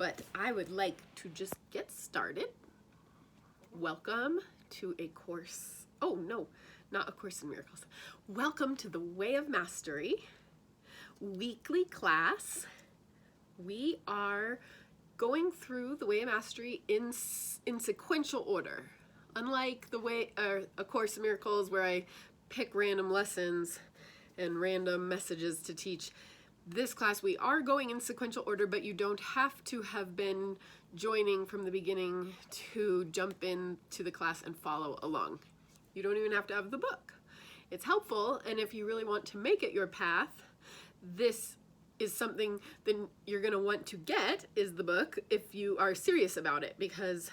but I would like to just get started. Welcome to a course, oh no, not a Course in Miracles. Welcome to the Way of Mastery weekly class. We are going through the Way of Mastery in sequential order. Unlike the way, A Course in Miracles, where I pick random lessons and random messages to teach, this class we are going in sequential order, but you don't have to have been joining from the beginning to jump into the class and follow along. You don't even have to have the book. It's helpful, and if you really want to make it your path, this is something that you're going to want to get, is the book, if you are serious about it, because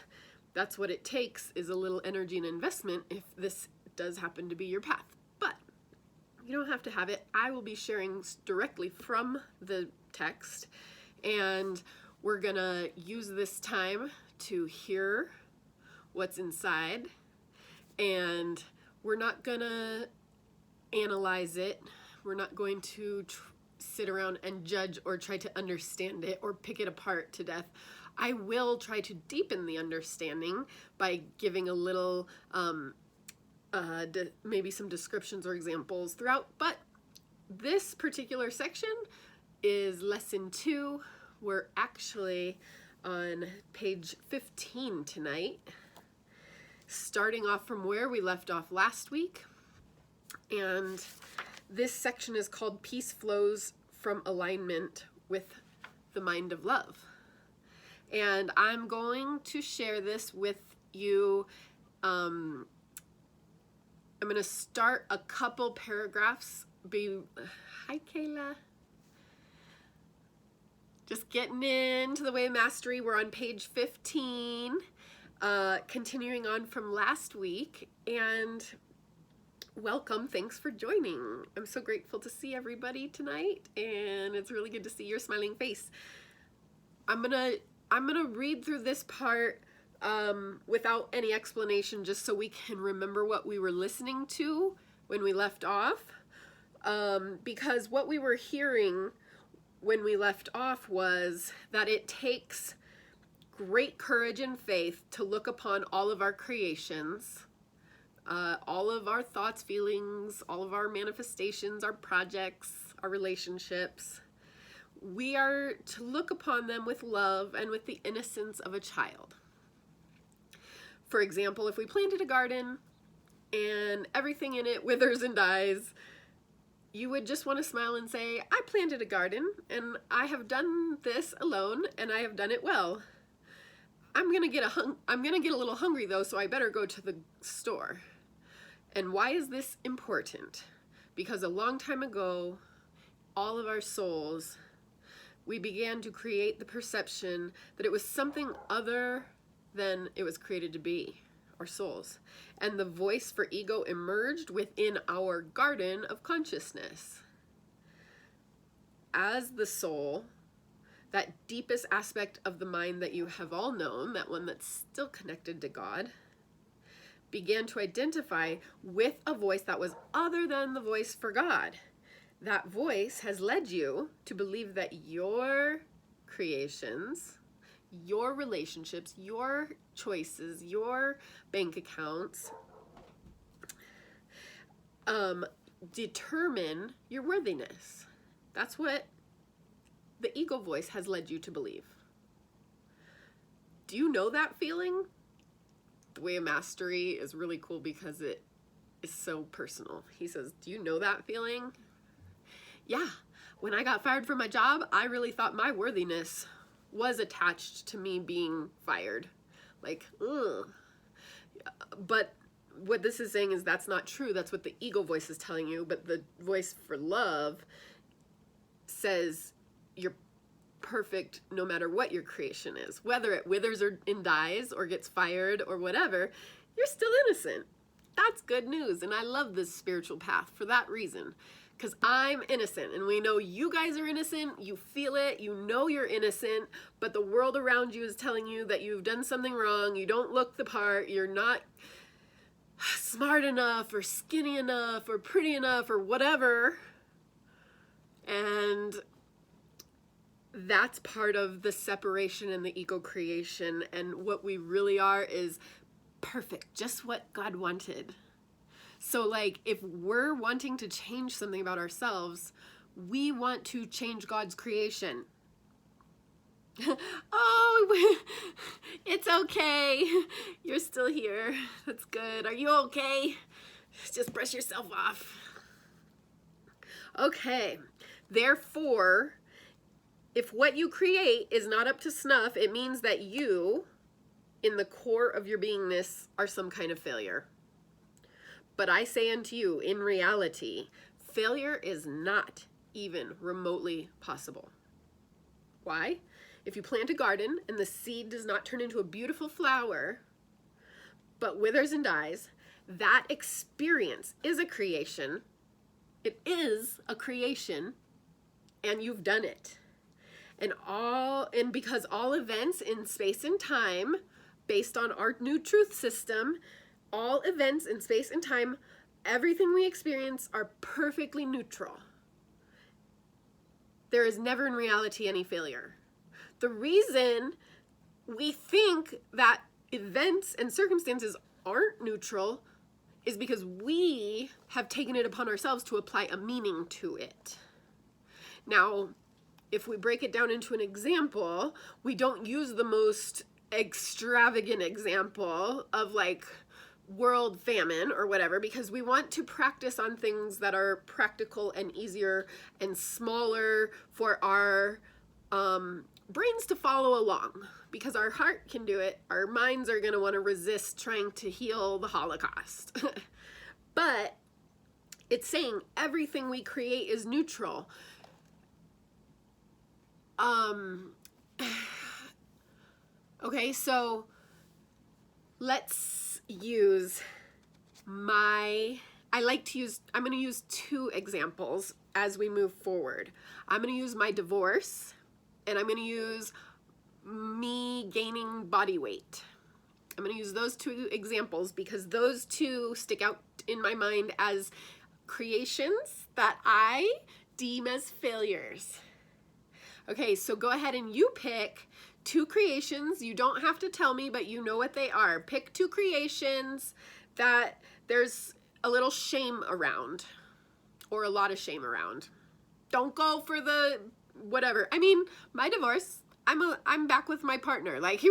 that's what it takes, is a little energy and investment if this does happen to be your path. But you don't have to have it. I will be sharing directly from the text, and we're gonna use this time to hear what's inside, and we're not gonna analyze it. We're not going to sit around and judge or try to understand it or pick it apart to death. I will try to deepen the understanding by giving a little maybe some descriptions or examples throughout, but this particular section is lesson 2. We're actually on page 15 tonight, starting off from where we left off last week, and this section is called Peace Flows from Alignment with the Mind of Love. And I'm going to share this with you. I'm going to start a couple paragraphs. Hi, Kayla. Just getting into the Way of Mastery. We're on page 15, continuing on from last week. And welcome. Thanks for joining. I'm so grateful to see everybody tonight, and it's really good to see your smiling face. I'm gonna read through this part without any explanation, just so we can remember what we were listening to when we left off, because what we were hearing when we left off was that it takes great courage and faith to look upon all of our creations, all of our thoughts, feelings, all of our manifestations, our projects, our relationships. We are to look upon them with love and with the innocence of a child. For example, if we planted a garden and everything in it withers and dies, you would just want to smile and say, I planted a garden and I have done this alone and I have done it well. I'm gonna get a little hungry though, so I better go to the store. And why is this important? Because a long time ago, all of our souls, we began to create the perception that it was something other than it was created to be, our souls. And the voice for ego emerged within our garden of consciousness. As the soul, that deepest aspect of the mind that you have all known, that one that's still connected to God, began to identify with a voice that was other than the voice for God. That voice has led you to believe that your creations, your relationships, your choices, your bank accounts determine your worthiness. That's what the ego voice has led you to believe. Do you know that feeling? The Way of Mastery is really cool because it is so personal. He says, do you know that feeling? Yeah, when I got fired from my job, I really thought my worthiness was attached to me being fired. Like, ugh. But what this is saying is that's not true. That's what the ego voice is telling you. But the voice for love says you're perfect no matter what your creation is. Whether it withers and dies or gets fired or whatever, you're still innocent. That's good news. And I love this spiritual path for that reason. Because I'm innocent, and we know you guys are innocent, you feel it, you know you're innocent, but the world around you is telling you that you've done something wrong, you don't look the part, you're not smart enough, or skinny enough, or pretty enough, or whatever. And that's part of the separation and the ego creation. And what we really are is perfect, just what God wanted. So like, if we're wanting to change something about ourselves, we want to change God's creation. Oh, it's okay. You're still here. That's good. Are you okay? Just brush yourself off. Okay. Therefore, if what you create is not up to snuff, it means that you, in the core of your beingness, are some kind of failure. But I say unto you, in reality, failure is not even remotely possible. Why? If you plant a garden and the seed does not turn into a beautiful flower, but withers and dies, that experience is a creation. It is a creation, and you've done it. And because all events in space and time, based on our new truth system, all events in space and time, everything we experience are perfectly neutral. There is never in reality any failure. The reason we think that events and circumstances aren't neutral is because we have taken it upon ourselves to apply a meaning to it. Now, if we break it down into an example, we don't use the most extravagant example of like world famine or whatever, because we want to practice on things that are practical and easier and smaller for our brains to follow along, because our heart can do it. Our minds are going to want to resist trying to heal the Holocaust. But it's saying everything we create is neutral. Okay, so let's use I'm going to use two examples as we move forward. I'm going to use my divorce, and I'm going to use me gaining body weight. I'm going to use those two examples because those two stick out in my mind as creations that I deem as failures. Okay, so go ahead and you pick two creations. You don't have to tell me, but you know what they are. Pick two creations that there's a little shame around, or a lot of shame around. Don't go for the whatever. I mean, my divorce, I'm back with my partner. Like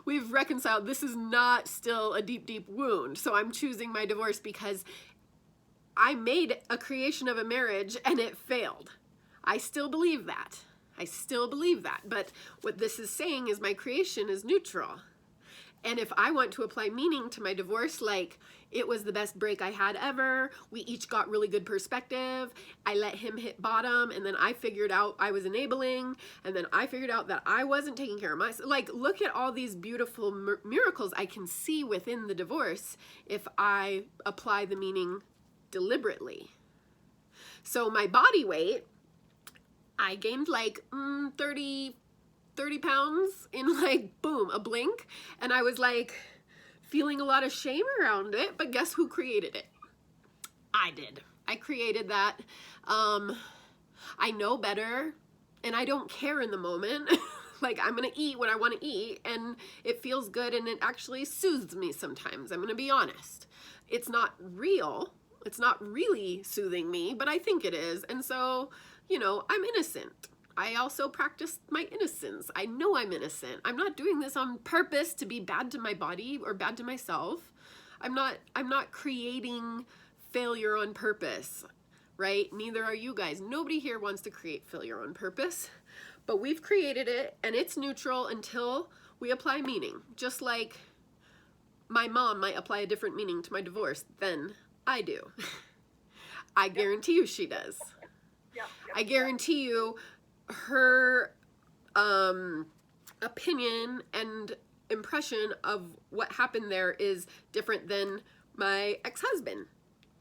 we've reconciled. This is not still a deep, deep wound. So I'm choosing my divorce because I made a creation of a marriage and it failed. I still believe that. But what this is saying is my creation is neutral. And if I want to apply meaning to my divorce, like it was the best break I had ever, we each got really good perspective, I let him hit bottom, and then I figured out I was enabling, and then I figured out that I wasn't taking care of myself. Like, look at all these beautiful miracles I can see within the divorce if I apply the meaning deliberately. So my body weight, I gained like 30 pounds in like, boom, a blink. And I was like feeling a lot of shame around it, but guess who created it? I did. I created that. I know better and I don't care in the moment. Like, I'm going to eat what I want to eat and it feels good and it actually soothes me sometimes. I'm going to be honest. It's not real. It's not really soothing me, but I think it is. And so, you know, I'm innocent. I also practice my innocence. I know I'm innocent. I'm not doing this on purpose to be bad to my body or bad to myself. I'm not creating failure on purpose, right? Neither are you guys. Nobody here wants to create failure on purpose, but we've created it and it's neutral until we apply meaning. Just like my mom might apply a different meaning to my divorce than I do. I guarantee you she does. I guarantee you her opinion and impression of what happened there is different than my ex-husband.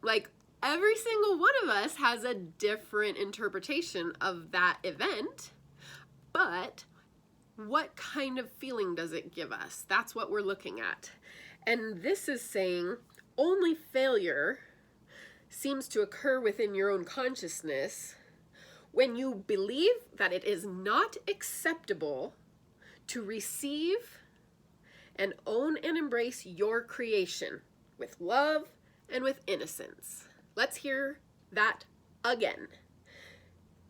Like, every single one of us has a different interpretation of that event, but what kind of feeling does it give us? That's what we're looking at. And this is saying only failure seems to occur within your own consciousness When you believe that it is not acceptable to receive and own and embrace your creation with love and with innocence. Let's hear that again.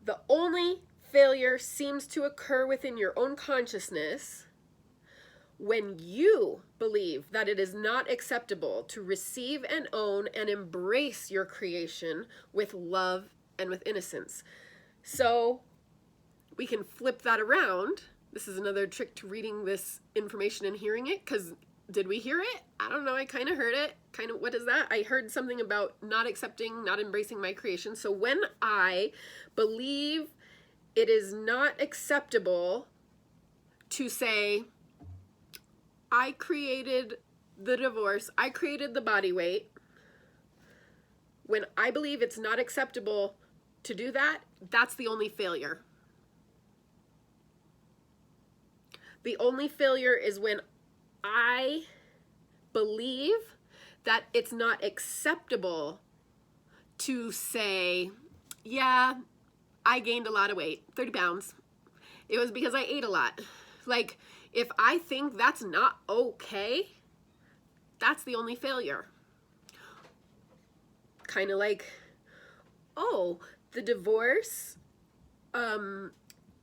The only failure seems to occur within your own consciousness when you believe that it is not acceptable to receive and own and embrace your creation with love and with innocence. So we can flip that around. This is another trick to reading this information and hearing it, because did we hear it? I don't know, I kind of heard it. Kind of, what is that? I heard something about not accepting, not embracing my creation. So when I believe it is not acceptable to say, I created the divorce, I created the body weight, when I believe it's not acceptable to do that, that's the only failure. The only failure is when I believe that it's not acceptable to say, yeah, I gained a lot of weight, 30 pounds. It was because I ate a lot. Like, if I think that's not okay, that's the only failure. Kind of like, oh, the divorce,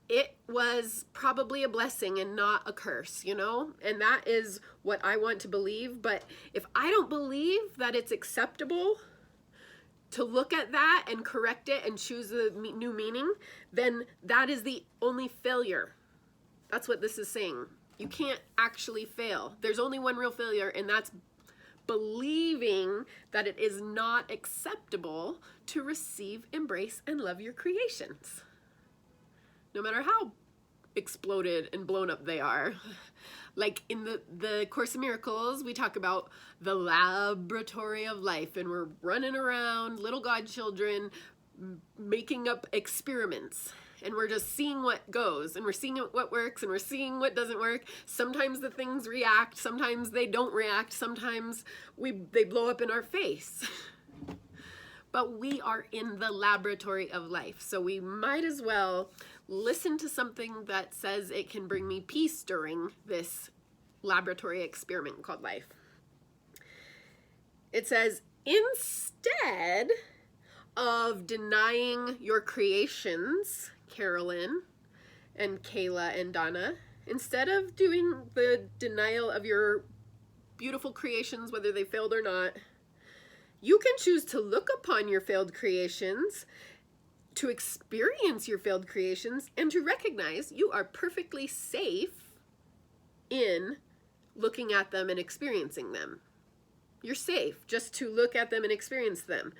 it was probably a blessing and not a curse, you know? And that is what I want to believe. But if I don't believe that it's acceptable to look at that and correct it and choose a new meaning, then that is the only failure. That's what this is saying. You can't actually fail. There's only one real failure, and that's believing that it is not acceptable to receive, embrace, and love your creations. No matter how exploded and blown up they are. Like in the Course in Miracles, we talk about the laboratory of life, and we're running around, little godchildren, making up experiments. And we're just seeing what goes, and we're seeing what works, and we're seeing what doesn't work. Sometimes the things react, sometimes they don't react, sometimes they blow up in our face. But we are in the laboratory of life, so we might as well listen to something that says it can bring me peace during this laboratory experiment called life. It says, instead of denying your creations, Carolyn and Kayla and Donna, instead of doing the denial of your beautiful creations, whether they failed or not, you can choose to look upon your failed creations, to experience your failed creations, and to recognize you are perfectly safe in looking at them and experiencing them. You're safe just to look at them and experience them.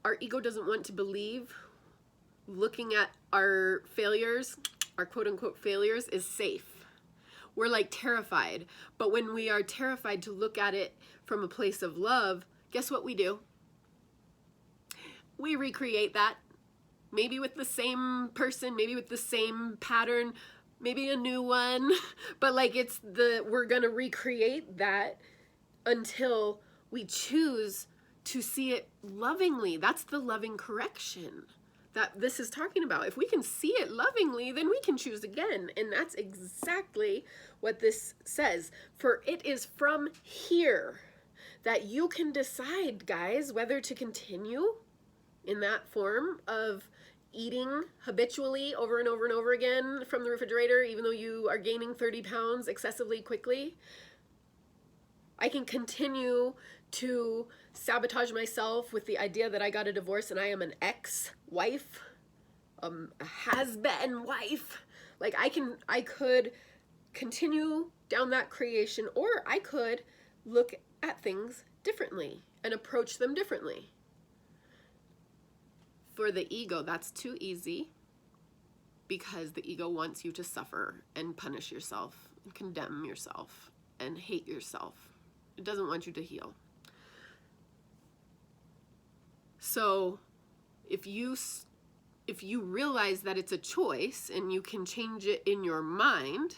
Our ego doesn't want to believe looking at our failures, our quote unquote failures, is safe. We're like terrified. But when we are terrified to look at it from a place of love, guess what we do? We recreate that. Maybe with the same person, maybe with the same pattern, maybe a new one. But like we're gonna recreate that until we choose to see it lovingly. That's the loving correction that this is talking about. If we can see it lovingly, then we can choose again. And that's exactly what this says. For it is from here that you can decide, guys, whether to continue in that form of eating habitually over and over and over again from the refrigerator, even though you are gaining 30 pounds excessively quickly. I can continue to sabotage myself with the idea that I got a divorce and I am an ex-wife, a has-been wife. Like I could continue down that creation, or I could look at things differently and approach them differently. For the ego, that's too easy, because the ego wants you to suffer and punish yourself, and condemn yourself, and hate yourself. It doesn't want you to heal. So if you realize that it's a choice and you can change it in your mind,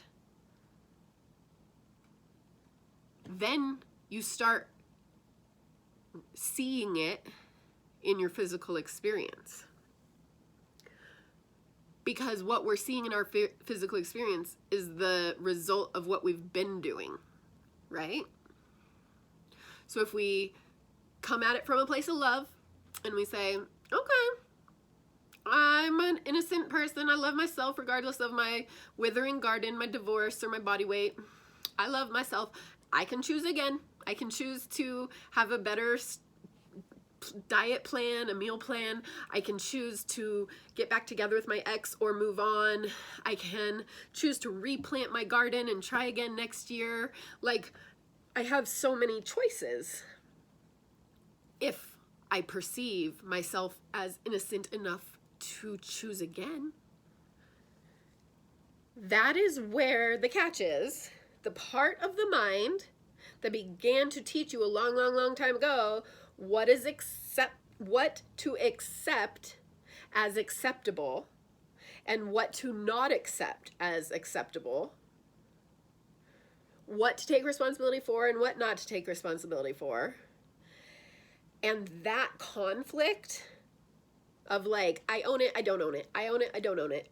then you start seeing it in your physical experience. Because what we're seeing in our physical experience is the result of what we've been doing, right? So if we come at it from a place of love and we say, okay, I'm an innocent person. I love myself regardless of my withering garden, my divorce, or my body weight. I love myself. I can choose again. I can choose to have a better diet plan, a meal plan. I can choose to get back together with my ex or move on. I can choose to replant my garden and try again next year. Like, I have so many choices if I perceive myself as innocent enough to choose again. That is where the catch is. The part of the mind that began to teach you a long, long, long time ago what to accept as acceptable and what to not accept as acceptable, what to take responsibility for and what not to take responsibility for. And that conflict of like, I own it, I don't own it, I own it, I don't own it,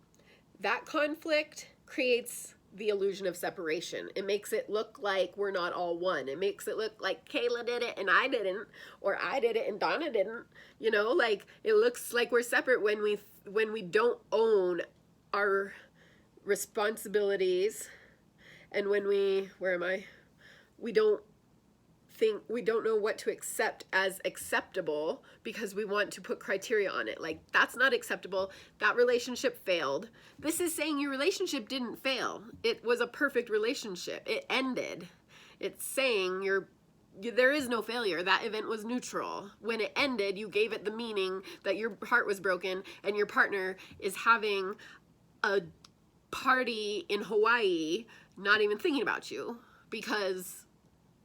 that conflict creates the illusion of separation. It makes it look like we're not all one. It makes it look like Kayla did it and I didn't, or I did it and Donna didn't. You know, like it looks like we're separate when we don't own our responsibilities, and when we don't know what to accept as acceptable because we want to put criteria on it. Like, that's not acceptable. That relationship failed. This is saying your relationship didn't fail. It was a perfect relationship. It ended. It's saying there is no failure. That event was neutral. When it ended, you gave it the meaning that your heart was broken and your partner is having a party in Hawaii, not even thinking about you because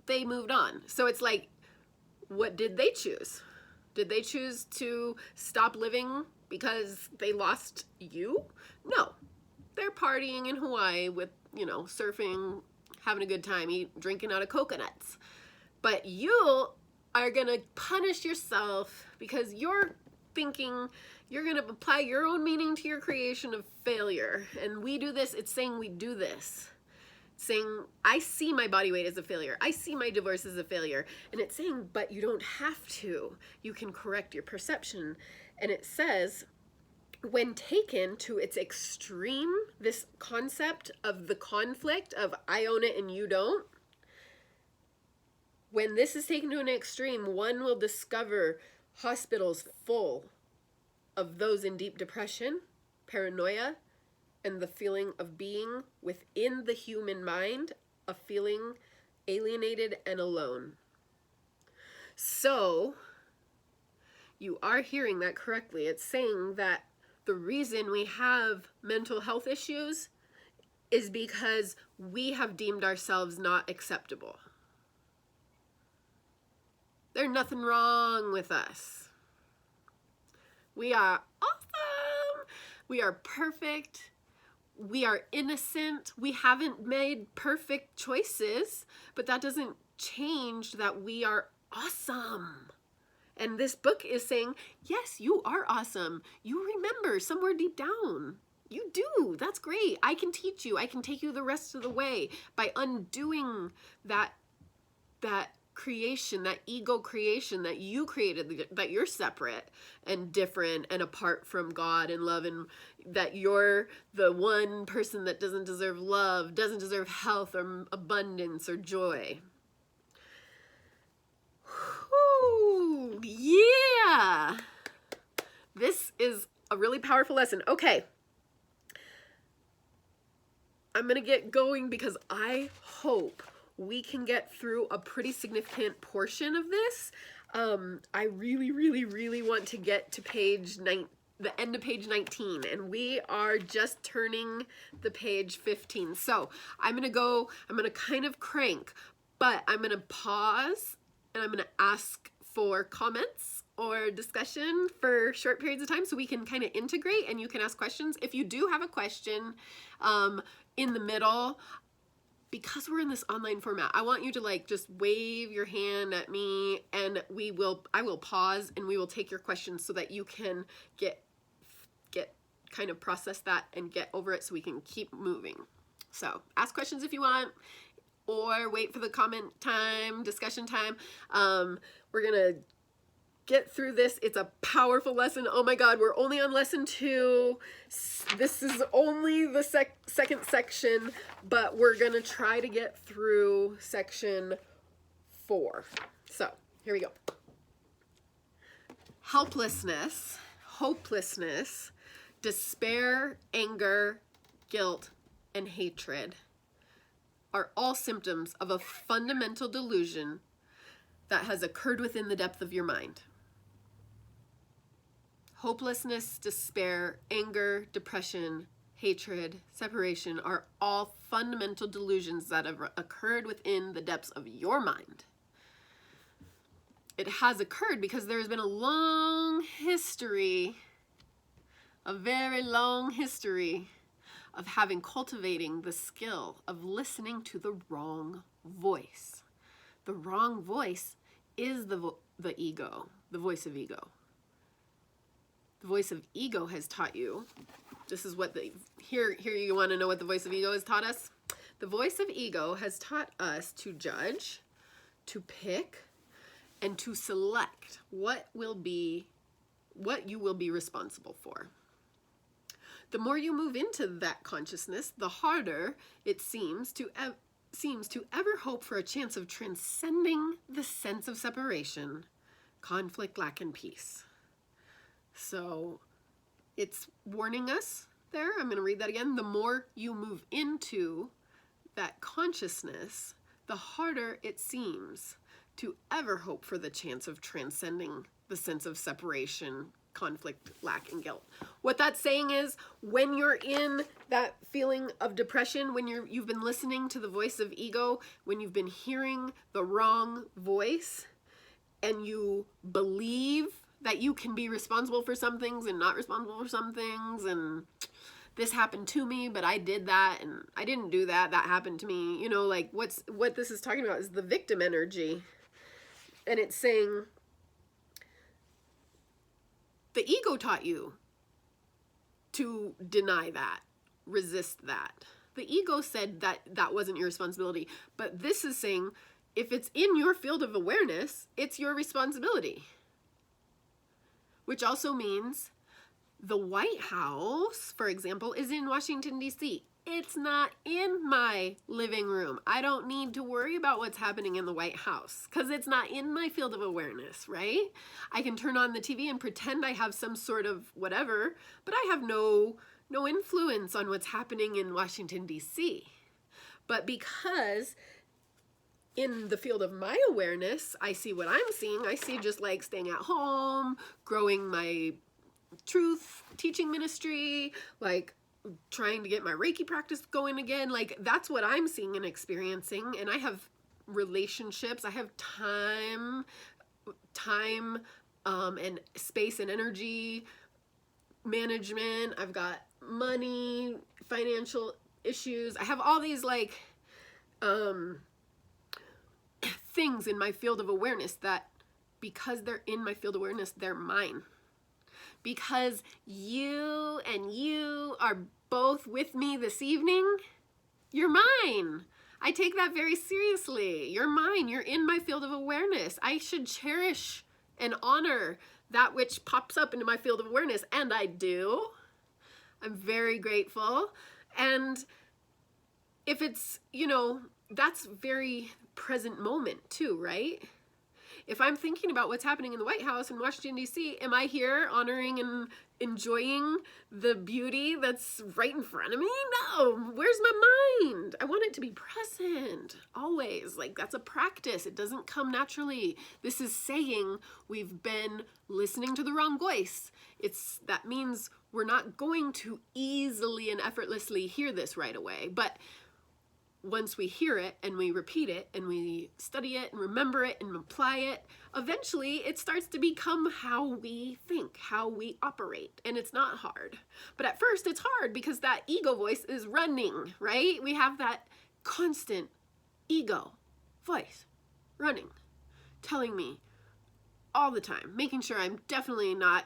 they moved on. So it's like, what did they choose? Did they choose to stop living because they lost you? No. They're partying in Hawaii with, surfing, having a good time, drinking out of coconuts. But you are going to punish yourself because you're thinking you're going to apply your own meaning to your creation of failure. And we do this. It's saying we do this. Saying, I see my body weight as a failure. I see my divorce as a failure. And it's saying, but you don't have to. You can correct your perception. And it says, when taken to its extreme, this concept of the conflict of I own it and you don't, when this is taken to an extreme, one will discover hospitals full of those in deep depression, paranoia, and the feeling of being within the human mind, of feeling alienated and alone. So, you are hearing that correctly. It's saying that the reason we have mental health issues is because we have deemed ourselves not acceptable. There's nothing wrong with us. We are awesome. We are perfect. We are innocent. We haven't made perfect choices, but that doesn't change that we are awesome. And this book is saying, yes, you are awesome. You remember somewhere deep down. You do. That's great. I can teach you. I can take you the rest of the way by undoing that creation, that ego creation that you created, that you're separate and different and apart from God and love, and that you're the one person that doesn't deserve love, doesn't deserve health or abundance or joy. Whew, yeah. This is a really powerful lesson. Okay. I'm going to get going because I hope we can get through a pretty significant portion of this. I really, really, really want to get to the end of page 19, and we are just turning the page 15. So I'm going to kind of crank, but I'm going to pause and I'm going to ask for comments or discussion for short periods of time so we can kind of integrate and you can ask questions. If you do have a question in the middle, because we're in this online format, I want you to like just wave your hand at me, and I will pause and we will take your questions so that you can get kind of process that and get over it so we can keep moving. So ask questions if you want, or wait for the comment time, discussion time. We're gonna get through this. It's a powerful lesson. Oh my God, we're only on lesson 2. This is only the second section, but we're gonna try to get through section 4. So here we go. Helplessness, hopelessness, despair, anger, guilt, and hatred are all symptoms of a fundamental delusion that has occurred within the depth of your mind. Hopelessness, despair, anger, depression, hatred, separation are all fundamental delusions that have occurred within the depths of your mind. It has occurred because there has been a long history, a very long history of cultivating the skill of listening to the wrong voice. The wrong voice is the ego, the voice of ego. The voice of ego has taught you, this is what here you want to know what the voice of ego has taught us? The voice of ego has taught us to judge, to pick, and to select what you will be responsible for. The more you move into that consciousness, the harder it seems to ever hope for a chance of transcending the sense of separation, conflict, lack, and peace. So it's warning us there. I'm going to read that again. The more you move into that consciousness, the harder it seems to ever hope for the chance of transcending the sense of separation, conflict, lack, and guilt. What that's saying is, when you're in that feeling of depression, when you've been listening to the voice of ego, when you've been hearing the wrong voice, and you believe that you can be responsible for some things and not responsible for some things, and this happened to me, but I did that, and I didn't do that, that happened to me. You know, like what this is talking about is the victim energy. And it's saying, the ego taught you to deny that, resist that. The ego said that that wasn't your responsibility. But this is saying, if it's in your field of awareness, it's your responsibility. Which also means the White House, for example, is in Washington, D.C. It's not in my living room. I don't need to worry about what's happening in the White House because it's not in my field of awareness, right? I can turn on the TV and pretend I have some sort of whatever, but I have no influence on what's happening in Washington, D.C. But because in the field of my awareness, I see what I'm seeing. I see just like staying at home, growing my truth teaching ministry, like trying to get my Reiki practice going again. Like that's what I'm seeing and experiencing. And I have relationships. I have time and space and energy management. I've got money, financial issues. I have all these like things in my field of awareness that, because they're in my field of awareness, they're mine. Because you and you are both with me this evening, you're mine. I take that very seriously. You're mine. You're in my field of awareness. I should cherish and honor that which pops up into my field of awareness, and I do. I'm very grateful. And if it's, that's very present moment too, right? If I'm thinking about what's happening in the White House in Washington, D.C., am I here honoring and enjoying the beauty that's right in front of me? No. Where's my mind? I want it to be present always. Like that's a practice. It doesn't come naturally. This is saying we've been listening to the wrong voice. That means we're not going to easily and effortlessly hear this right away. But once we hear it and we repeat it and we study it and remember it and apply it, eventually it starts to become how we think, how we operate. And it's not hard. But at first it's hard because that ego voice is running, right? We have that constant ego voice running, telling me all the time, making sure I'm definitely not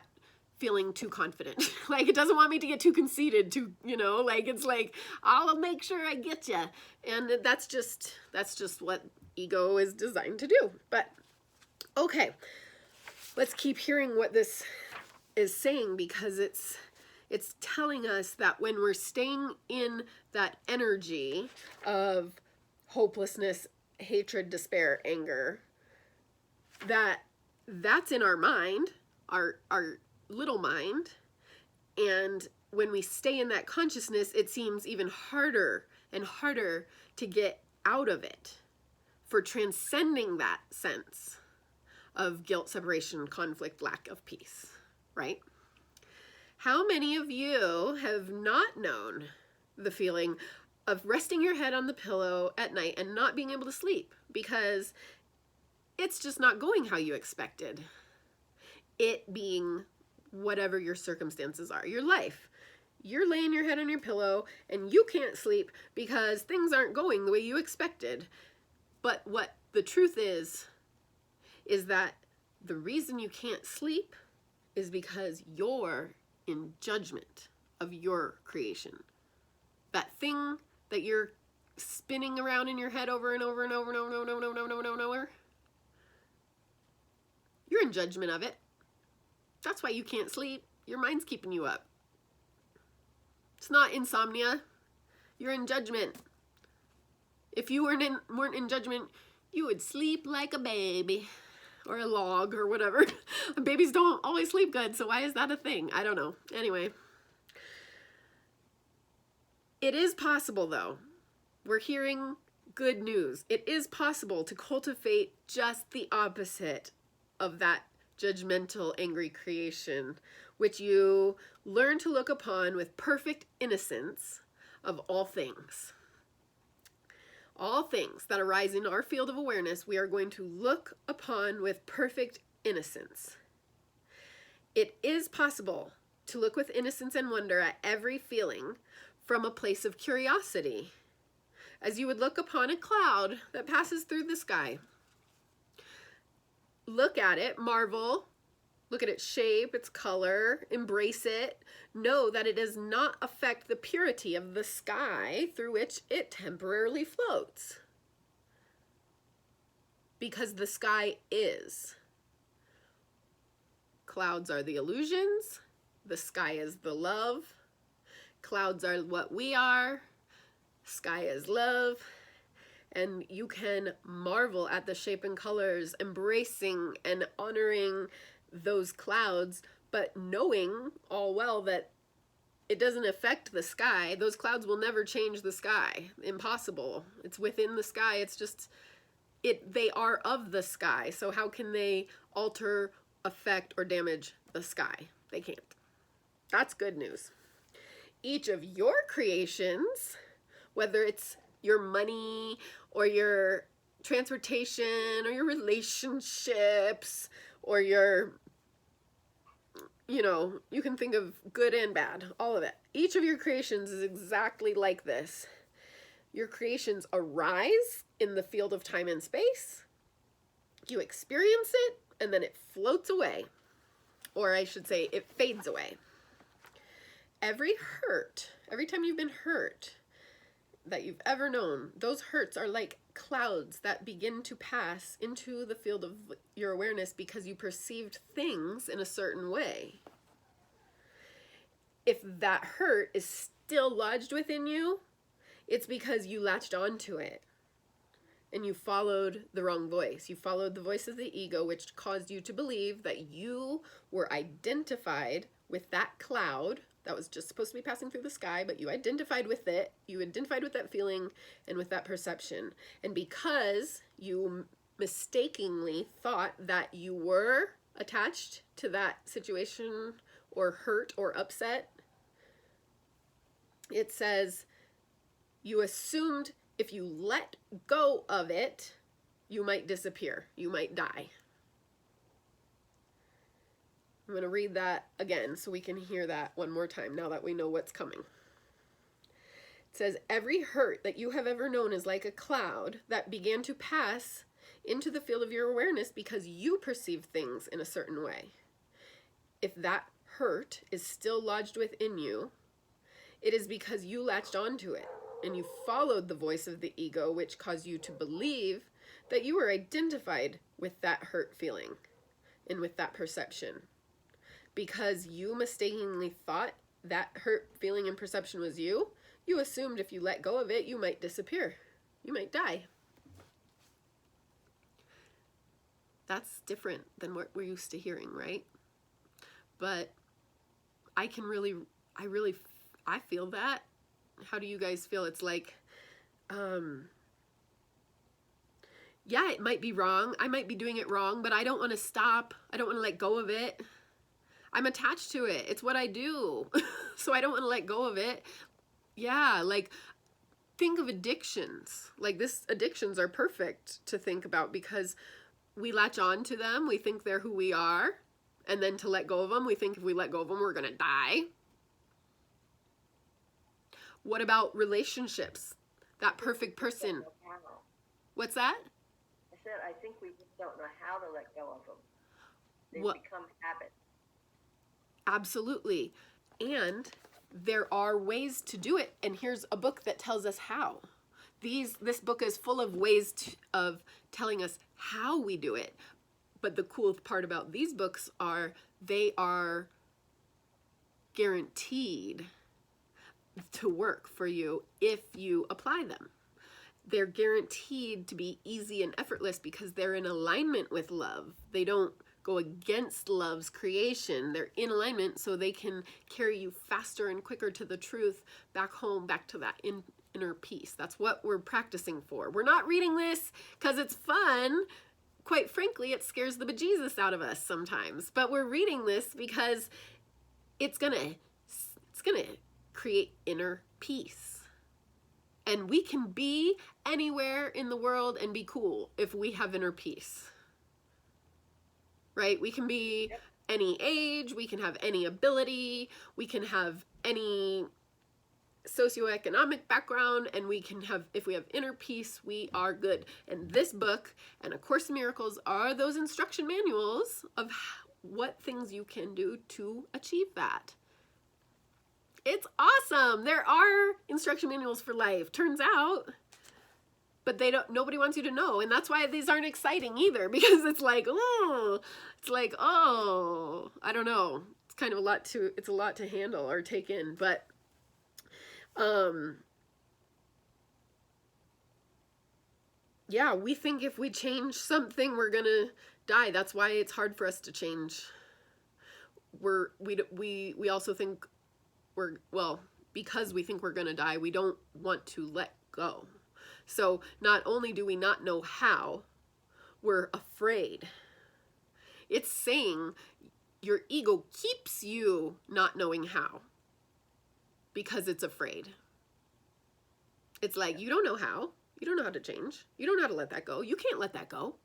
feeling too confident. Like, it doesn't want me to get too conceited, like, it's like, I'll make sure I get you. And that's just what ego is designed to do. But okay, let's keep hearing what this is saying, because it's telling us that when we're staying in that energy of hopelessness, hatred, despair, anger, that's in our mind, our little mind. And when we stay in that consciousness, it seems even harder and harder to get out of it, for transcending that sense of guilt, separation, conflict, lack of peace, right? How many of you have not known the feeling of resting your head on the pillow at night and not being able to sleep because it's just not going how you expected? It being whatever your circumstances are, your life. You're laying your head on your pillow and you can't sleep because things aren't going the way you expected. But what the truth is that the reason you can't sleep is because you're in judgment of your creation. That thing that you're spinning around in your head over and over and over and over and over and over and over and over, you're in judgment of it. That's why you can't sleep. Your mind's keeping you up. It's not insomnia. You're in judgment. If you weren't in judgment, you would sleep like a baby or a log or whatever. Babies don't always sleep good, so why is that a thing? I don't know. Anyway, it is possible, though. We're hearing good news. It is possible to cultivate just the opposite of that judgmental, angry creation, which you learn to look upon with perfect innocence of all things. All things that arise in our field of awareness, we are going to look upon with perfect innocence. It is possible to look with innocence and wonder at every feeling from a place of curiosity, as you would look upon a cloud that passes through the sky. Look at it, marvel, look at its shape, its color, embrace it. Know that it does not affect the purity of the sky through which it temporarily floats. Because the sky is. Clouds are the illusions. The sky is the love. Clouds are what we are. Sky is love. And you can marvel at the shape and colors, embracing and honoring those clouds, but knowing all well that it doesn't affect the sky. Those clouds will never change the sky. Impossible. It's within the sky. It's just, they are of the sky. So how can they alter, affect, or damage the sky? They can't. That's good news. Each of your creations, whether it's your money or your transportation or your relationships or your, you can think of good and bad, all of it. Each of your creations is exactly like this. Your creations arise in the field of time and space. You experience it, and then it floats away. Or I should say, it fades away. Every hurt, every time you've been hurt that you've ever known, those hurts are like clouds that begin to pass into the field of your awareness because you perceived things in a certain way. If that hurt is still lodged within you, it's because you latched onto it and you followed the wrong voice. You followed the voice of the ego, which caused you to believe that you were identified with that cloud that was just supposed to be passing through the sky, but you identified with it. You identified with that feeling and with that perception. And because you mistakenly thought that you were attached to that situation or hurt or upset, it says you assumed if you let go of it, you might disappear. You might die. I'm going to read that again so we can hear that one more time now that we know what's coming. It It says, every hurt that you have ever known is like a cloud that began to pass into the field of your awareness because you perceive things in a certain way. If that hurt is still lodged within you, it is because you latched onto it and you followed the voice of the ego, which caused you to believe that you were identified with that hurt feeling and with that perception. Because you mistakenly thought that hurt feeling and perception was you, you assumed if you let go of it, you might disappear. You might die. That's different than what we're used to hearing, right? But I feel that. How do you guys feel? It's like, yeah, it might be wrong. I might be doing it wrong, but I don't want to stop. I don't want to let go of it. I'm attached to it. It's what I do. So I don't want to let go of it. Yeah, like think of addictions. Like addictions are perfect to think about because we latch on to them. We think they're who we are. And then to let go of them, we think if we let go of them, we're going to die. What about relationships? That perfect person. What's that? I said, I think we just don't know how to let go of them. They become habits. Absolutely. And there are ways to do it. And here's a book that tells us how. This book is full of ways of telling us how we do it. But the cool part about these books are they are guaranteed to work for you if you apply them. They're guaranteed to be easy and effortless because they're in alignment with love. They don't go against love's creation. They're in alignment so they can carry you faster and quicker to the truth, back home, back to that inner peace. That's what we're practicing for. We're not reading this because it's fun. Quite frankly, it scares the bejesus out of us sometimes. But we're reading this because it's gonna create inner peace. And we can be anywhere in the world and be cool if we have inner peace. Right? We can be any age, we can have any ability, we can have any socioeconomic background, and we can have, if we have inner peace, we are good. And this book and A Course in Miracles are those instruction manuals of what things you can do to achieve that. It's awesome. There are instruction manuals for life, turns out. But nobody wants you to know. And that's why these aren't exciting either, because it's like, oh, I don't know. It's kind of it's a lot to handle or take in. But, yeah, we think if we change something, we're going to die. That's why it's hard for us to change. We also think because we think we're going to die, we don't want to let go. So not only do we not know how, we're afraid. It's saying your ego keeps you not knowing how because it's afraid. It's like, you don't know how. You don't know how to change. You don't know how to let that go. You can't let that go.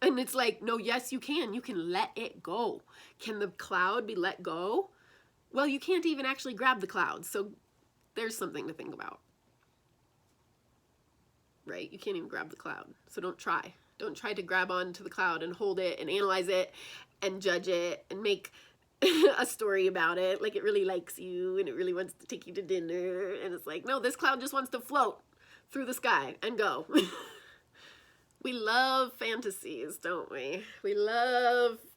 And it's like, no, yes, you can. You can let it go. Can the cloud be let go? Well, you can't even actually grab the cloud. So there's something to think about. Right? You can't even grab the cloud. So don't try. Don't try to grab onto the cloud and hold it and analyze it and judge it and make a story about it like it really likes you and it really wants to take you to dinner. And it's like, no, this cloud just wants to float through the sky and go. We love fantasies, don't we?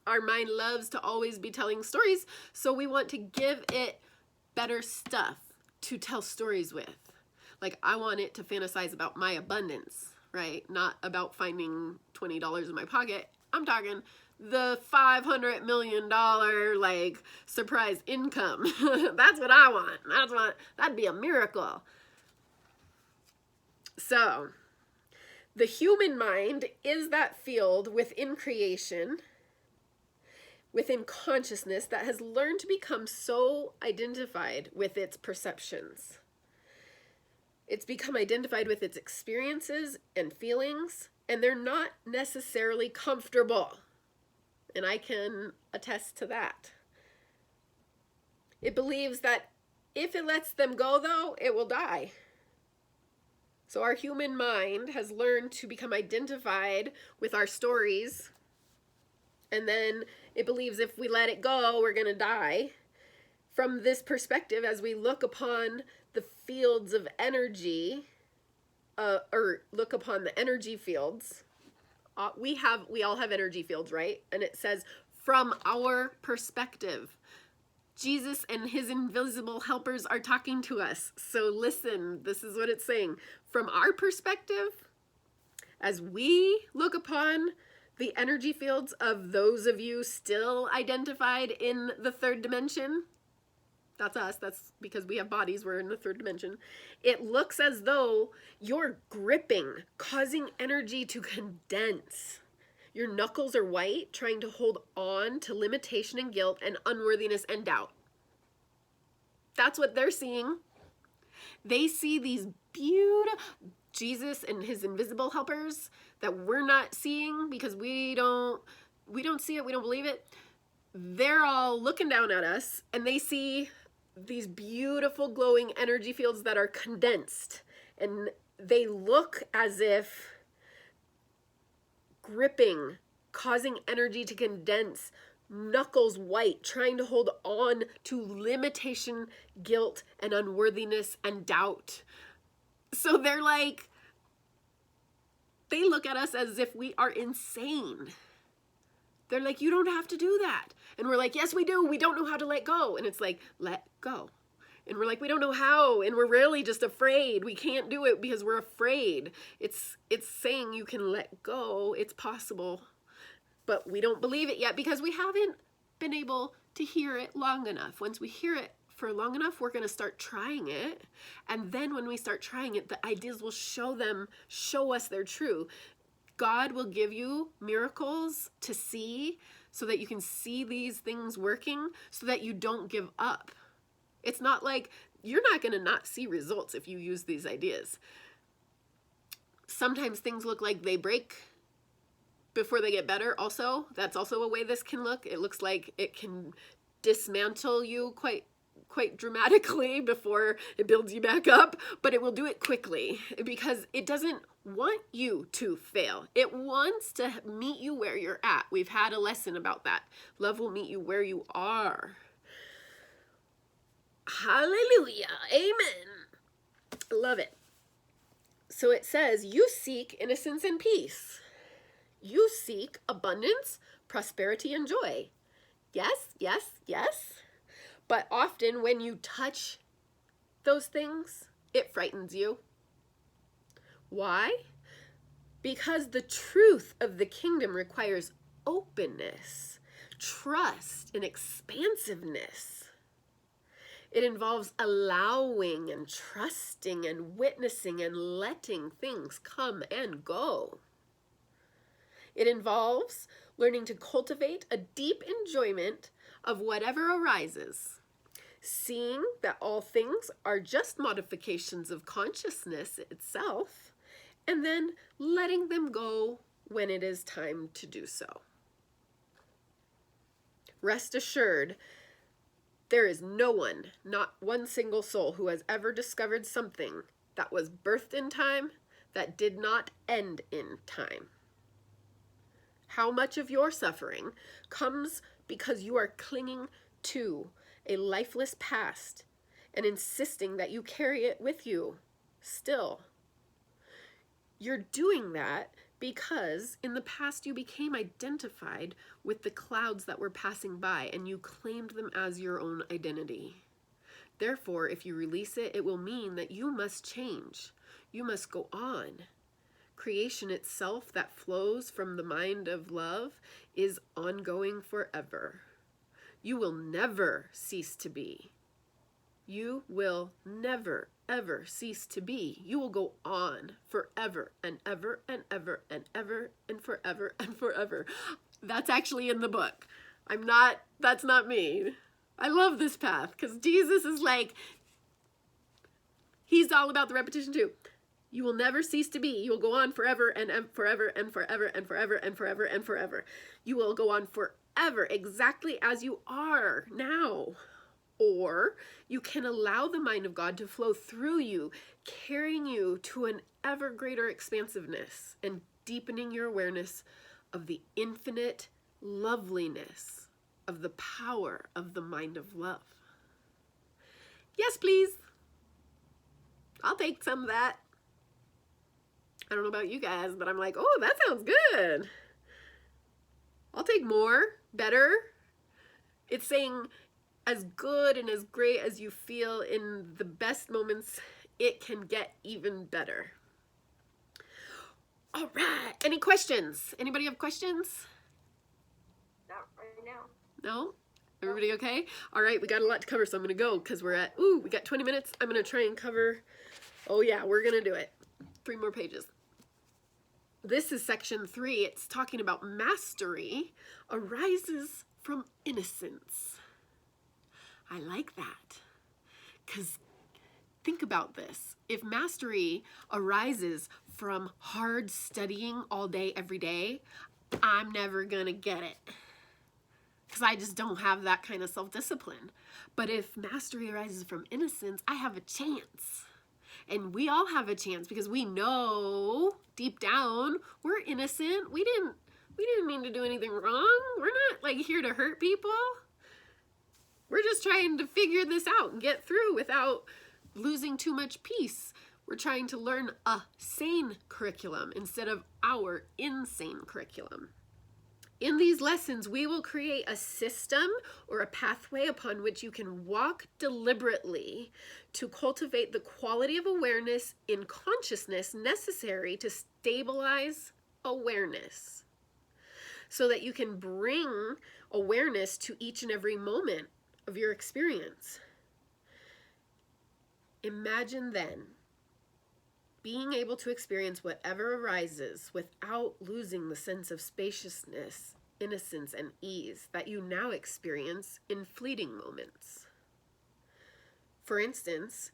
Our mind loves to always be telling stories, so we want to give it better stuff to tell stories with. Like, I want it to fantasize about my abundance, right? Not about finding $20 in my pocket. I'm talking the $500 million, like, surprise income. That's what I want. That'd be a miracle. So, the human mind is that field within creation, within consciousness, that has learned to become so identified with its perceptions. It's become identified with its experiences and feelings, and they're not necessarily comfortable. And I can attest to that. It believes that If it lets them go, though, it will die. So our human mind has learned to become identified with our stories, and then it believes if we let it go, we're going to die. From this perspective, as we look upon the fields of energy, or look upon the energy fields, we all have energy fields, right? And it says, from our perspective, Jesus and his invisible helpers are talking to us. So listen, this is what it's saying. From our perspective, as we look upon the energy fields of those of you still identified in the third dimension, that's us, that's because we have bodies, we're in the third dimension. It looks as though you're gripping, causing energy to condense. Your knuckles are white, trying to hold on to limitation and guilt and unworthiness and doubt. That's what they're seeing. They see these beautiful Jesus and his invisible helpers that we're not seeing because we don't see it, we don't believe it. They're all looking down at us, and they see these beautiful glowing energy fields that are condensed, and they look as if gripping, causing energy to condense, knuckles white, trying to hold on to limitation, guilt, and unworthiness and doubt. So they're like, they look at us as if we are insane. They're like, you don't have to do that. And we're like, yes, we do. We don't know how to let go. And it's like, let go. And we're like, we don't know how. And we're really just afraid. We can't do it because we're afraid. It's saying you can let go. It's possible. But we don't believe it yet because we haven't been able to hear it long enough. Once we hear it for long enough, we're going to start trying it. And then when we start trying it, the ideas will show us they're true. God will give you miracles to see so that you can see these things working so that you don't give up. It's not like you're not going to not see results if you use these ideas. Sometimes things look like they break before they get better also. That's also a way this can look. It looks like it can dismantle you quite dramatically before it builds you back up, but it will do it quickly because it doesn't want you to fail. It wants to meet you where you're at. We've had a lesson about that. Love will meet you where you are. Hallelujah. Amen. Love it. So it says, you seek innocence and peace. You seek abundance, prosperity, and joy. Yes, yes, yes. But often when you touch those things, it frightens you. Why? Because the truth of the kingdom requires openness, trust, and expansiveness. It involves allowing and trusting and witnessing and letting things come and go. It involves learning to cultivate a deep enjoyment of whatever arises, seeing that all things are just modifications of consciousness itself, and then letting them go when it is time to do so. Rest assured, there is no one, not one single soul, who has ever discovered something that was birthed in time that did not end in time. How much of your suffering comes because you are clinging to a lifeless past and insisting that you carry it with you still? You're doing that because in the past you became identified with the clouds that were passing by and you claimed them as your own identity. Therefore, if you release it, it will mean that you must change. You must go on. Creation itself that flows from the mind of love is ongoing forever. You will never cease to be. You will never, ever cease to be. You will go on forever and ever and ever and ever and forever and forever. That's actually in the book. That's not me. I love this path because Jesus is like, he's all about the repetition too. You will never cease to be. You will go on forever and forever and forever and forever and forever and forever. You will go on forever exactly as you are now. Or you can allow the mind of God to flow through you, carrying you to an ever greater expansiveness and deepening your awareness of the infinite loveliness of the power of the mind of love. Yes, please. I'll take some of that. I don't know about you guys, but I'm like, oh, that sounds good. I'll take more, better. It's saying as good and as great as you feel in the best moments, it can get even better. All right. Any questions? Anybody have questions? Not right now. No? Everybody okay? All right, we got a lot to cover, so I'm going to go because we got 20 minutes. I'm going to try and cover, oh yeah, we're going to do it. 3 more pages. This is section 3. It's talking about mastery arises from innocence. I like that. Because think about this. If mastery arises from hard studying all day, every day, I'm never going to get it. Because I just don't have that kind of self-discipline. But if mastery arises from innocence, I have a chance. And we all have a chance because we know deep down we're innocent. We didn't mean to do anything wrong. We're not like here to hurt people. We're just trying to figure this out and get through without losing too much peace. We're trying to learn a sane curriculum instead of our insane curriculum. In these lessons, we will create a system or a pathway upon which you can walk deliberately to cultivate the quality of awareness in consciousness necessary to stabilize awareness, so that you can bring awareness to each and every moment of your experience. Imagine then being able to experience whatever arises without losing the sense of spaciousness, innocence, and ease that you now experience in fleeting moments. For instance,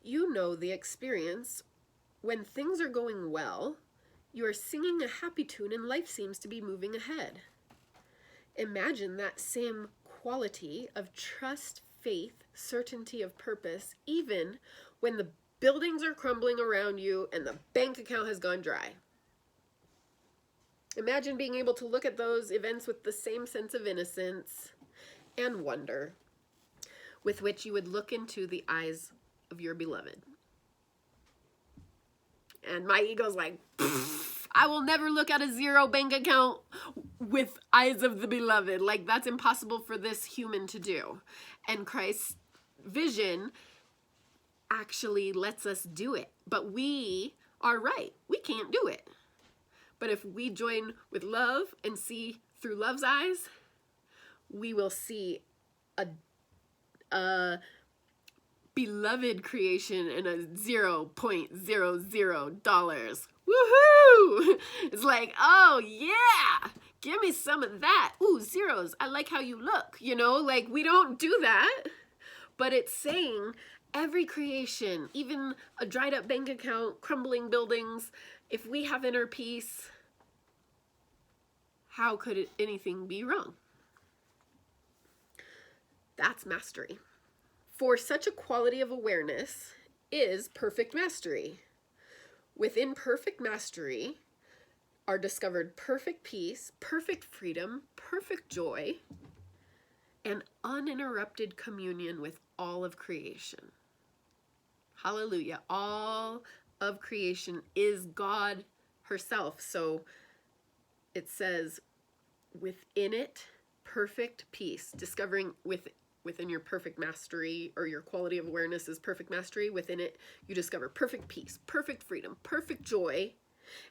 you know the experience when things are going well, you are singing a happy tune and life seems to be moving ahead. Imagine that same quality of trust, faith, certainty of purpose, even when the buildings are crumbling around you and the bank account has gone dry. Imagine being able to look at those events with the same sense of innocence and wonder with which you would look into the eyes of your beloved. And my ego's like, I will never look at a zero bank account with eyes of the beloved. Like, that's impossible for this human to do. And Christ's vision actually lets us do it. But we are right. We can't do it. But if we join with love and see through love's eyes, we will see a beloved creation in a $0.00. Woohoo! It's like, oh yeah, give me some of that. Ooh, zeros. I like how you look. You know, like we don't do that. But it's saying every creation, even a dried up bank account, crumbling buildings, if we have inner peace, how could anything be wrong? That's mastery. For such a quality of awareness is perfect mastery. Within perfect mastery are discovered perfect peace, perfect freedom, perfect joy, and uninterrupted communion with all of creation. Hallelujah. All of creation is God herself. So it says within it, perfect peace, discovering within your perfect mastery, or your quality of awareness is perfect mastery. Within it, you discover perfect peace, perfect freedom, perfect joy,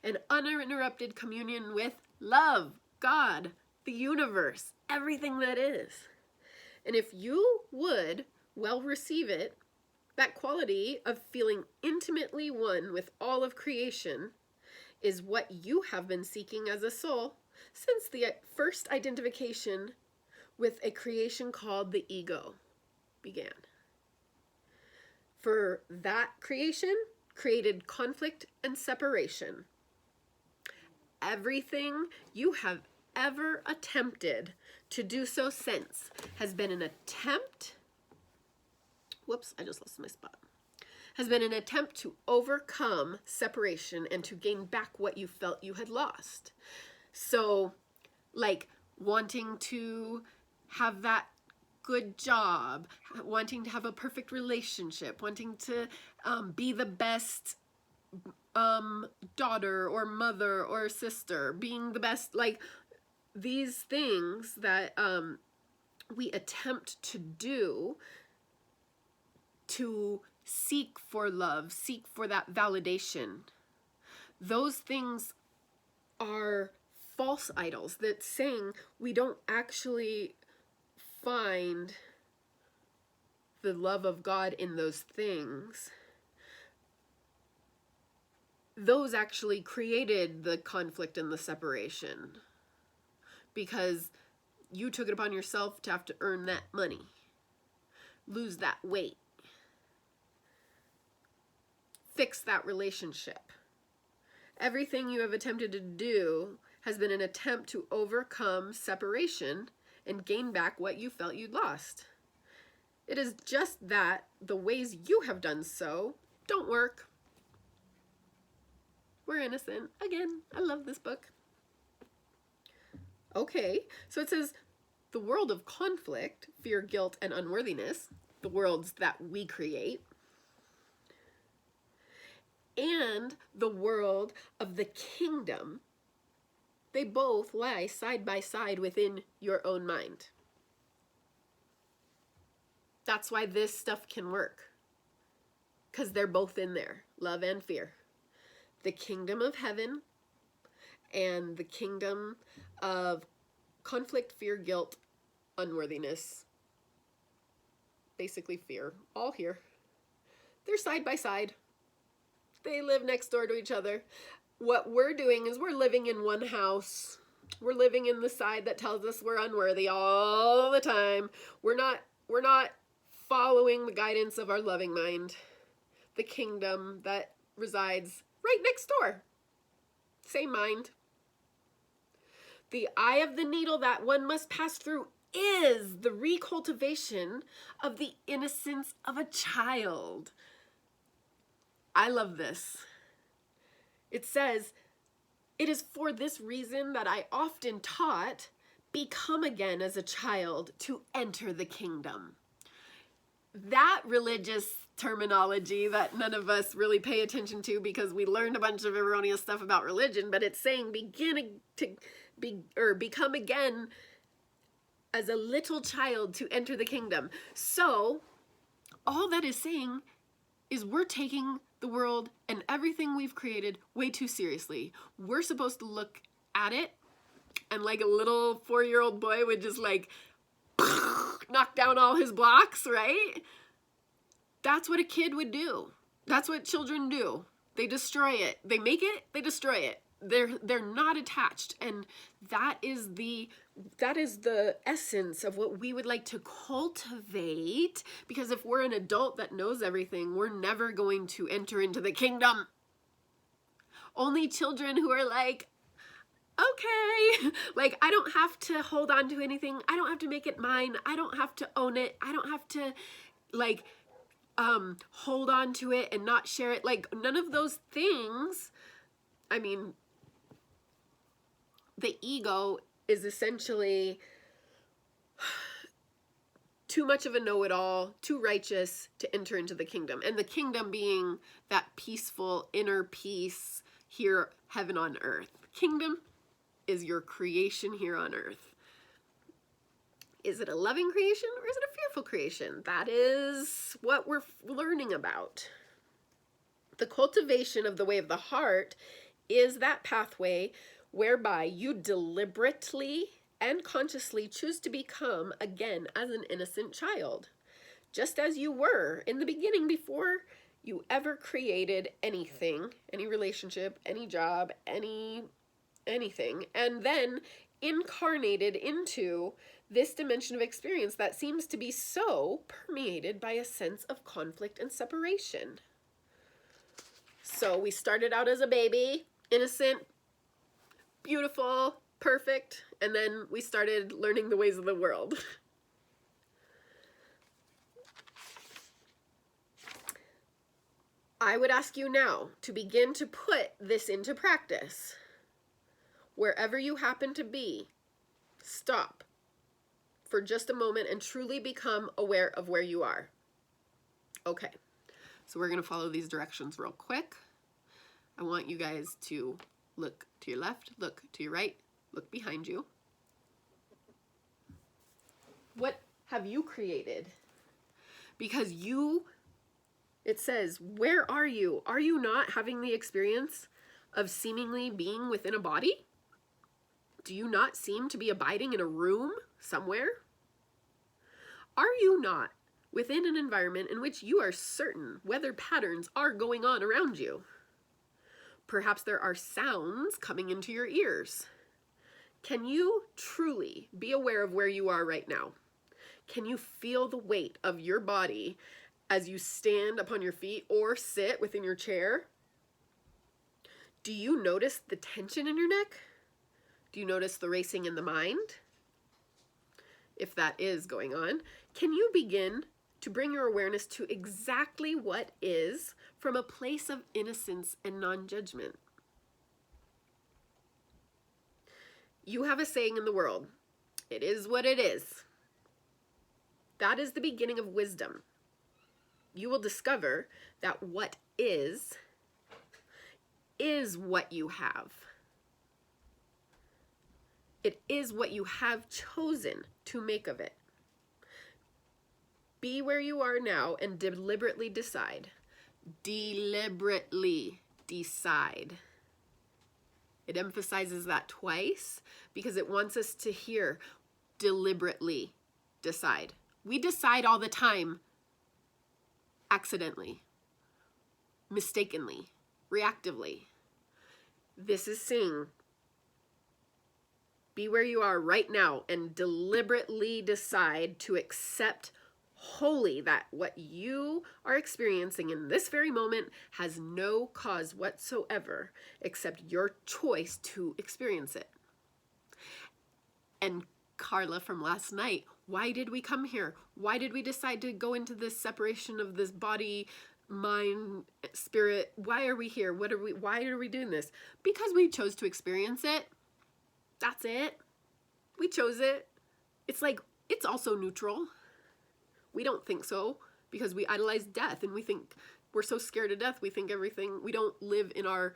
and uninterrupted communion with love, God, the universe, everything that is. And if you would well receive it, that quality of feeling intimately one with all of creation is what you have been seeking as a soul since the first identification with a creation called the ego began. For that creation created conflict and separation. Everything you have ever attempted to do so since has been an attempt whoops, I just lost my spot, has been an attempt to overcome separation and to gain back what you felt you had lost. So, like, wanting to have that good job, wanting to have a perfect relationship, wanting to be the best daughter or mother or sister, being the best, like, these things that we attempt to do to seek for love, seek for that validation. Those things are false idols, that's saying we don't actually find the love of God in those things. Those actually created the conflict and the separation, because you took it upon yourself to have to earn that money, lose that weight, fix that relationship. Everything you have attempted to do has been an attempt to overcome separation and gain back what you felt you'd lost. It is just that the ways you have done so don't work. We're innocent. Again, I love this book. Okay, so it says the world of conflict, fear, guilt, and unworthiness, the worlds that we create, and the world of the kingdom, they both lie side by side within your own mind. That's why this stuff can work, because they're both in there, love and fear. The kingdom of heaven and the kingdom of conflict, fear, guilt, unworthiness, basically fear, all here. They're side by side. They live next door to each other. What we're doing is we're living in one house. We're living in the side that tells us we're unworthy all the time. We're not following the guidance of our loving mind, the kingdom that resides right next door. Same mind. The eye of the needle that one must pass through is the recultivation of the innocence of a child. I love this. It says, "It is for this reason that I often taught, become again as a child to enter the kingdom." That religious terminology that none of us really pay attention to because we learned a bunch of erroneous stuff about religion, but it's saying become again as a little child to enter the kingdom. So all that is saying is we're taking the world and everything we've created way too seriously. We're supposed to look at it and like a little 4-year-old boy would just like knock down all his blocks, right? That's what a kid would do. That's what children do. They destroy it. They make it, they destroy it. They're not attached, and that is the essence of what we would like to cultivate, because if we're an adult that knows everything, we're never going to enter into the kingdom. Only children who are like, okay, like I don't have to hold on to anything. I don't have to make it mine. I don't have to own it. I don't have to like hold on to it and not share it. Like none of those things. I mean, the ego is essentially too much of a know-it-all, too righteous to enter into the kingdom. And the kingdom being that peaceful inner peace here, heaven on earth. Kingdom is your creation here on earth. Is it a loving creation or is it a fearful creation? That is what we're learning about. The cultivation of the way of the heart is that pathway whereby you deliberately and consciously choose to become again as an innocent child, just as you were in the beginning before you ever created anything, any relationship, any job, anything, and then incarnated into this dimension of experience that seems to be so permeated by a sense of conflict and separation. So we started out as a baby, innocent, beautiful, perfect, and then we started learning the ways of the world. I would ask you now to begin to put this into practice. Wherever you happen to be, stop for just a moment and truly become aware of where you are. Okay, so we're going to follow these directions real quick. I want you guys to look to your left, look to your right, look behind you. What have you created? Because it says, where are you? Are you not having the experience of seemingly being within a body? Do you not seem to be abiding in a room somewhere? Are you not within an environment in which you are certain weather patterns are going on around you? Perhaps there are sounds coming into your ears. Can you truly be aware of where you are right now? Can you feel the weight of your body as you stand upon your feet or sit within your chair? Do you notice the tension in your neck? Do you notice the racing in the mind? If that is going on, can you begin to bring your awareness to exactly what is from a place of innocence and non-judgment? You have a saying in the world, it is what it is. That is the beginning of wisdom. You will discover that what is what you have. It is what you have chosen to make of it. Be where you are now and deliberately decide. Deliberately decide. It emphasizes that twice because it wants us to hear deliberately decide. We decide all the time accidentally, mistakenly, reactively. This is saying, be where you are right now and deliberately decide to accept wholly that what you are experiencing in this very moment has no cause whatsoever except your choice to experience it. And Carla from last night, why did we come here? Why did we decide to go into this separation of this body, mind, spirit? Why are we here? Why are we doing this? Because we chose to experience it. That's it. We chose it. It's like, it's also neutral. We don't think so because we idolize death and we think we're so scared of death. We think everything, we don't live in our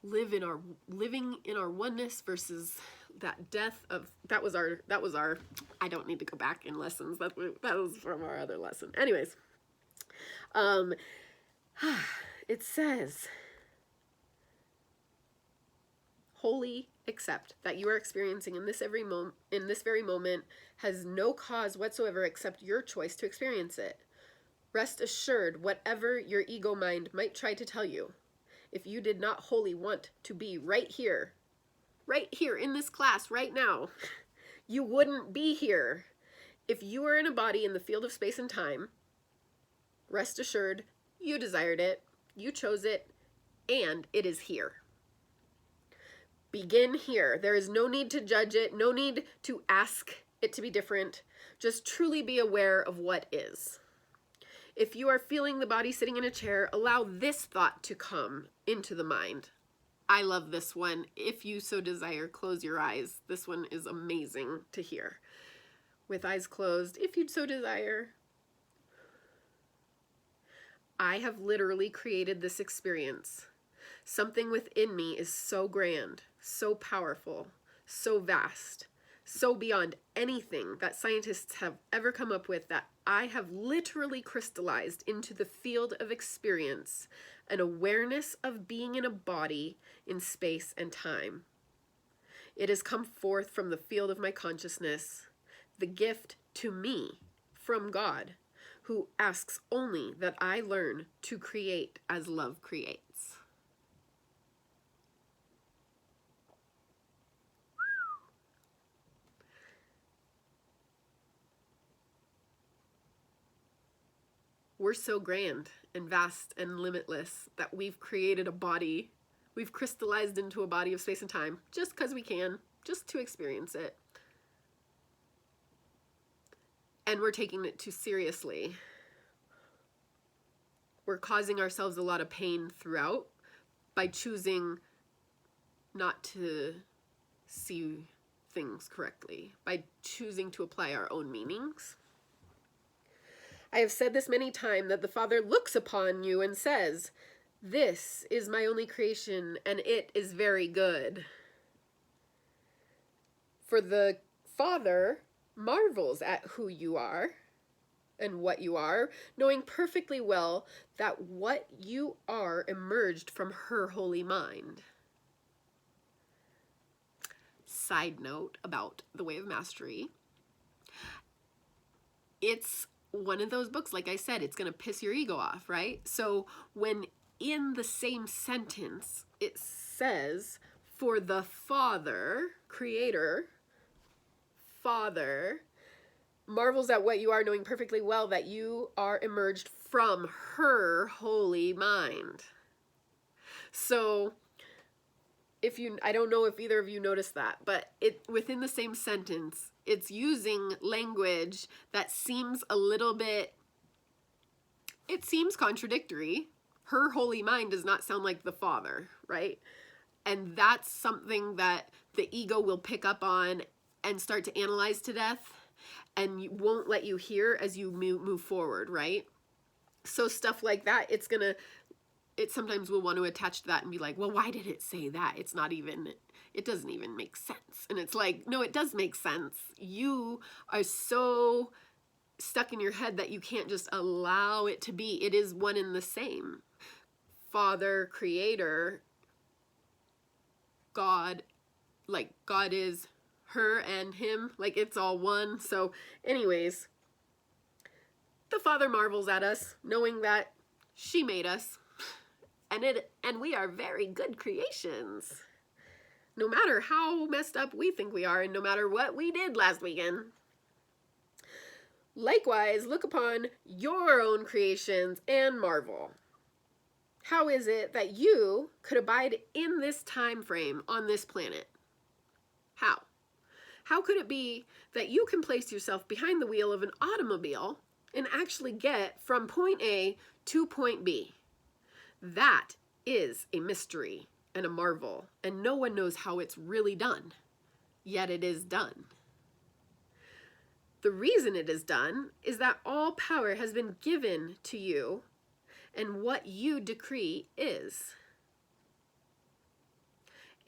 living in our oneness versus that death of, that was our, I don't need to go back in lessons. That was from our other lesson. Anyways, it says, wholly accept that you are experiencing in this very moment has no cause whatsoever except your choice to experience it. Rest assured, whatever your ego mind might try to tell you, if you did not wholly want to be right here in this class right now, you wouldn't be here. If you were in a body in the field of space and time, rest assured, you desired it, you chose it, and it is here. Begin here. There is no need to judge it, no need to ask it to be different. Just truly be aware of what is. If you are feeling the body sitting in a chair, allow this thought to come into the mind. I love this one. If you so desire, close your eyes. This one is amazing to hear. With eyes closed, if you'd so desire. I have literally created this experience. Something within me is so grand, so powerful, so vast, so beyond anything that scientists have ever come up with that I have literally crystallized into the field of experience, an awareness of being in a body in space and time. It has come forth from the field of my consciousness, the gift to me from God, who asks only that I learn to create as love creates. We're so grand and vast and limitless that we've created a body. We've crystallized into a body of space and time just because we can, just to experience it. And we're taking it too seriously. we're causing ourselves a lot of pain throughout by choosing not to see things correctly, by choosing to apply our own meanings. I have said this many times, that the Father looks upon you and says, "This is my only creation, and it is very good." For the Father marvels at who you are and what you are, knowing perfectly well that what you are emerged from her holy mind. Side note about The Way of Mastery. It's one of those books, like I said, it's going to piss your ego off, right? So when in the same sentence it says, for the Father, Creator, Father, marvels at what you are, knowing perfectly well that you are emerged from her holy mind. So I don't know if either of you noticed that, but within the same sentence, it's using language that seems a little bit, it seems contradictory. Her holy mind does not sound like the Father, right? And that's something that the ego will pick up on and start to analyze to death, and won't let you hear as you move forward, right? So stuff like that, it sometimes will want to attach to that and be like, well, why did it say that? It doesn't even make sense. And it's like, no, it does make sense. You are so stuck in your head that you can't just allow it to be. It is one and the same. Father, Creator, God, like God is her and him, like it's all one. So anyways, the Father marvels at us, knowing that she made us, and we are very good creations. No matter how messed up we think we are, and no matter what we did last weekend. Likewise, look upon your own creations and marvel. How is it that you could abide in this time frame on this planet? How? How could it be that you can place yourself behind the wheel of an automobile and actually get from point A to point B? That is a mystery and a marvel, and no one knows how it's really done, yet it is done. The reason it is done is that all power has been given to you, and what you decree is.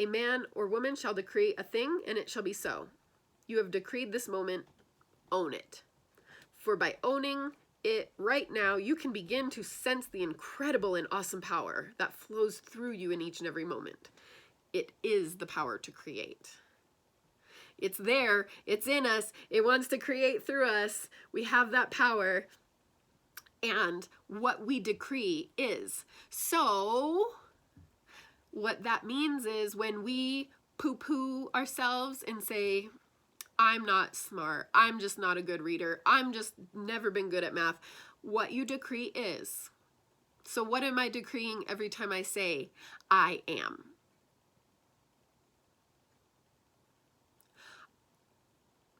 A man or woman shall decree a thing, and it shall be so. You have decreed this moment, own it. For by owning it right now, you can begin to sense the incredible and awesome power that flows through you in each and every moment. It is the power to create. It's there, it's in us, it wants to create through us. We have that power, and what we decree is. So, what that means is when we poo-poo ourselves and say, I'm not smart, I'm just not a good reader, I'm just never been good at math, what you decree is. So what am I decreeing every time I say, I am?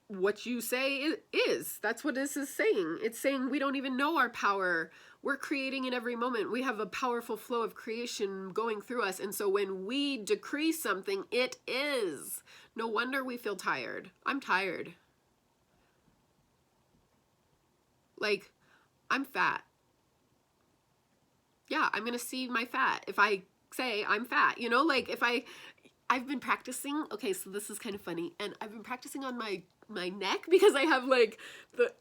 What you say is. That's what this is saying. It's saying we don't even know our power. We're creating in every moment. We have a powerful flow of creation going through us. And so when we decree something, it is. No wonder we feel tired. I'm tired. Like, I'm fat. Yeah, I'm going to see my fat if I say I'm fat. You know, like if I've been practicing. Okay, so this is kind of funny. And I've been practicing on my neck because I have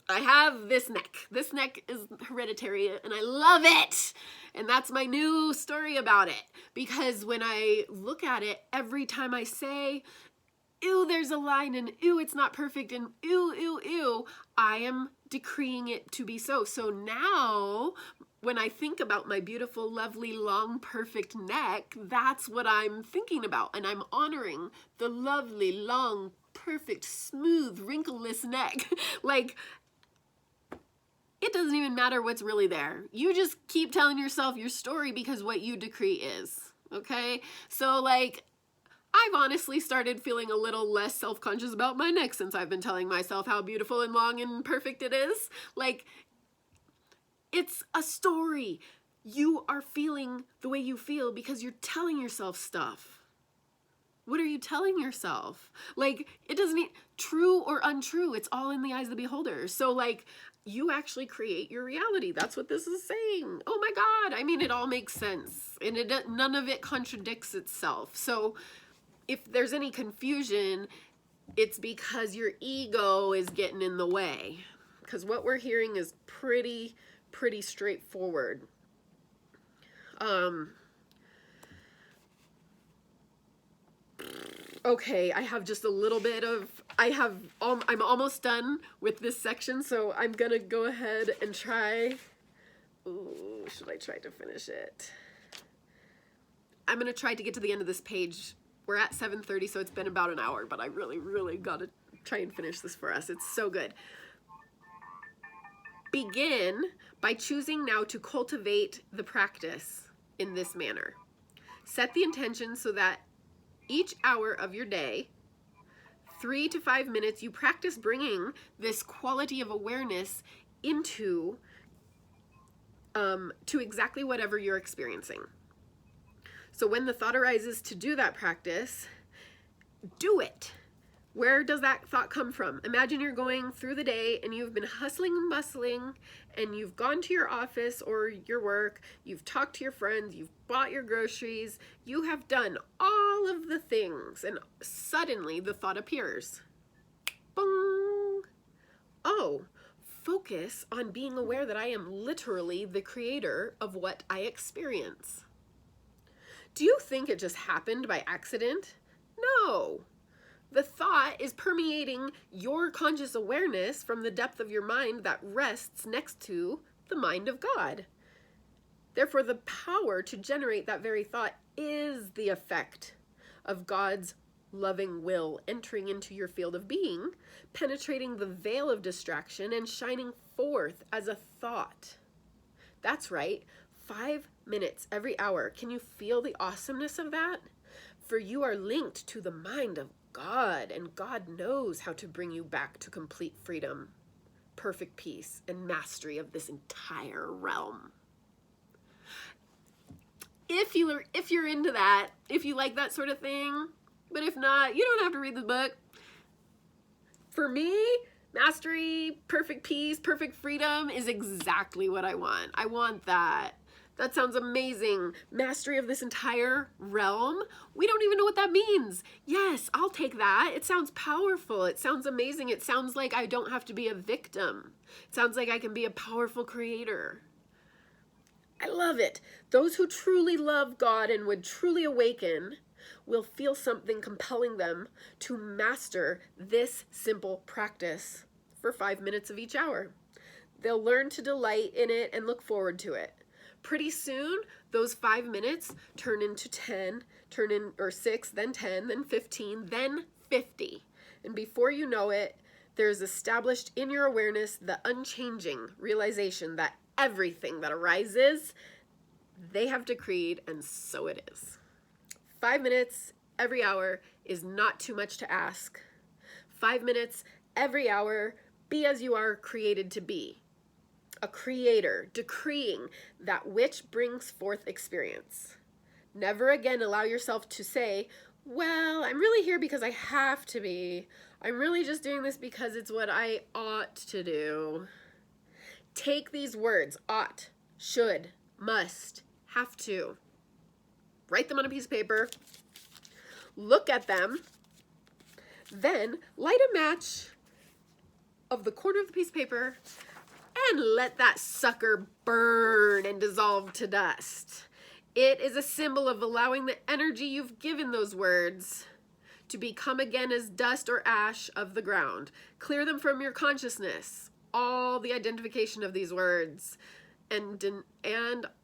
I have this neck. This neck is hereditary and I love it. And that's my new story about it. Because when I look at it, every time I say, ew, there's a line, and ew, it's not perfect, and ew, ew, ew, I am decreeing it to be so. So now, when I think about my beautiful, lovely, long, perfect neck, that's what I'm thinking about. And I'm honoring the lovely, long, perfect, smooth, wrinkleless neck. Like, it doesn't even matter what's really there. You just keep telling yourself your story because what you decree is, okay? So, like, I've honestly started feeling a little less self-conscious about my neck since I've been telling myself how beautiful and long and perfect it is. Like, it's a story. you are feeling the way you feel because you're telling yourself stuff. What are you telling yourself? Like, it doesn't mean true or untrue. It's all in the eyes of the beholder. So, like, you actually create your reality. That's what this is saying. Oh my God. I mean, it all makes sense. And none of it contradicts itself. So, if there's any confusion, it's because your ego is getting in the way. Because what we're hearing is pretty straightforward. Okay, I have just a little bit of, I'm almost done with this section, so I'm gonna go ahead and try. Ooh, should I try to finish it? I'm gonna try to get to the end of this page. We're at 7:30, so it's been about an hour, but I really gotta try and finish this for us. It's so good. Begin by choosing now to cultivate the practice in this manner. Set the intention so that each hour of your day, 3 to 5 minutes, you practice bringing this quality of awareness into to exactly whatever you're experiencing. So when the thought arises to do that practice, do it. Where does that thought come from? Imagine you're going through the day and you've been hustling and bustling, and you've gone to your office or your work, you've talked to your friends, you've bought your groceries, you have done all of the things, and suddenly the thought appears. Bong! Oh, focus on being aware that I am literally the creator of what I experience. Do you think it just happened by accident? No. The thought is permeating your conscious awareness from the depth of your mind that rests next to the mind of God. Therefore, the power to generate that very thought is the effect of God's loving will entering into your field of being, penetrating the veil of distraction and shining forth as a thought. That's right, 5 minutes every hour. Can you feel the awesomeness of that? For you are linked to the mind of God, and God knows how to bring you back to complete freedom, perfect peace, and mastery of this entire realm. If you're into that, if you like that sort of thing, but if not, you don't have to read the book. For me, mastery, perfect peace, perfect freedom is exactly what I want. I want that. That sounds amazing. Mastery of this entire realm? We don't even know what that means. Yes, I'll take that. It sounds powerful. It sounds amazing. It sounds like I don't have to be a victim. It sounds like I can be a powerful creator. I love it. Those who truly love God and would truly awaken will feel something compelling them to master this simple practice for 5 minutes of each hour. They'll learn to delight in it and look forward to it. Pretty soon, those 5 minutes turn into 10, or 6, then 10, then 15, then 50. And before you know it, there's established in your awareness the unchanging realization that everything that arises, they have decreed, and so it is. 5 minutes every hour is not too much to ask. 5 minutes every hour, be as you are created to be. A creator, decreeing that which brings forth experience. Never again allow yourself to say, well, I'm really here because I have to be. I'm really just doing this because it's what I ought to do. Take these words, ought, should, must, have to. Write them on a piece of paper. Look at them. Then light a match of the corner of the piece of paper and let that sucker burn and dissolve to dust. It is a symbol of allowing the energy you've given those words to become again as dust or ash of the ground. Clear them from your consciousness, all the identification of these words, and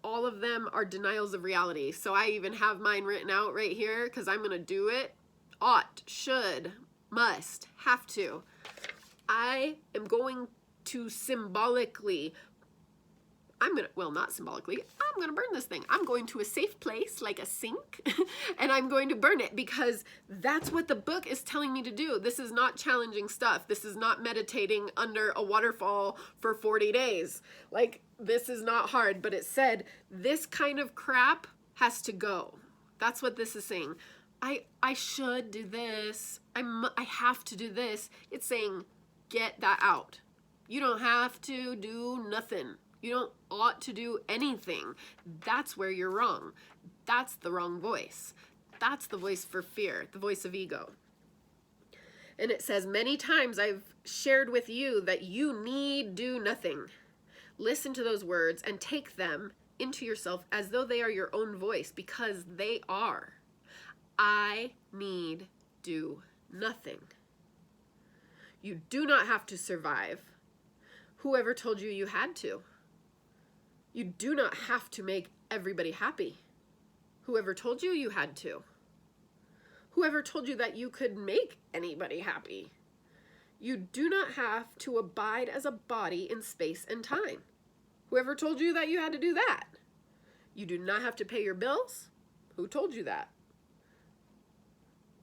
all of them are denials of reality. So I even have mine written out right here because I'm going to do it. Ought, should, must, have to. I am going to symbolically well, not symbolically, I'm gonna burn this thing. I'm going to a safe place like a sink and I'm going to burn it because that's what the book is telling me to do. This is not challenging stuff. This is not meditating under a waterfall for 40 days. Like, this is not hard, but it said this kind of crap has to go. That's what this is saying. I should do this. I have to do this. It's saying, get that out. You don't have to do nothing. You don't ought to do anything. That's where you're wrong. That's the wrong voice. That's the voice for fear, the voice of ego. And it says, many times I've shared with you that you need do nothing. Listen to those words and take them into yourself as though they are your own voice, because they are. I need do nothing. You do not have to survive. Whoever told you you had to? You do not have to make everybody happy. Whoever told you you had to? Whoever told you that you could make anybody happy? You do not have to abide as a body in space and time. Whoever told you that you had to do that? You do not have to pay your bills? Who told you that?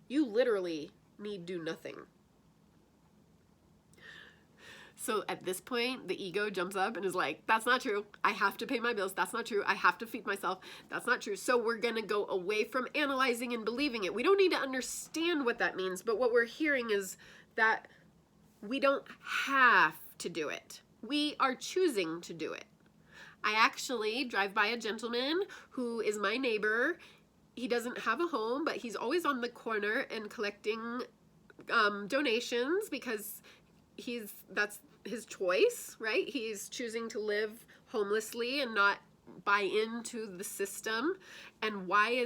You literally need do nothing. So at this point, the ego jumps up and is like, that's not true. I have to pay my bills. That's not true. I have to feed myself. That's not true. So we're going to go away from analyzing and believing it. We don't need to understand what that means, but what we're hearing is that we don't have to do it. We are choosing to do it. I actually drive by a gentleman who is my neighbor. He doesn't have a home, but he's always on the corner and collecting donations because that's his choice, right? He's choosing to live homelessly and not buy into the system. And why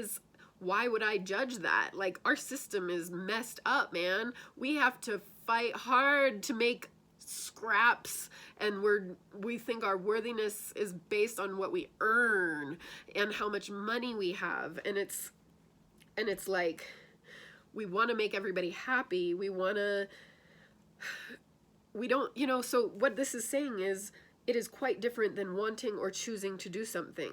would I judge that? Like, our system is messed up, man. We have to fight hard to make scraps, and we think our worthiness is based on what we earn and how much money we have. And it's like, we want to make everybody happy. We don't, so what this is saying is, it is quite different than wanting or choosing to do something.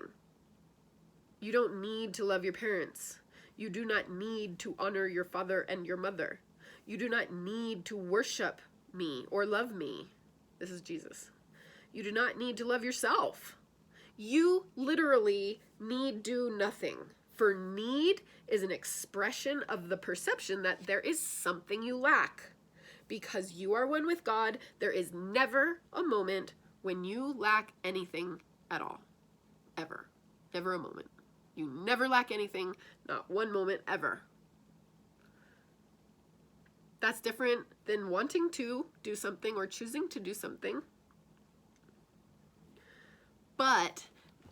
You don't need to love your parents. You do not need to honor your father and your mother. You do not need to worship me or love me. This is Jesus. You do not need to love yourself. You literally need do nothing. For need is an expression of the perception that there is something you lack. Because you are one with God, there is never a moment when you lack anything at all. Ever. Never a moment. You never lack anything, not one moment ever. That's different than wanting to do something or choosing to do something. But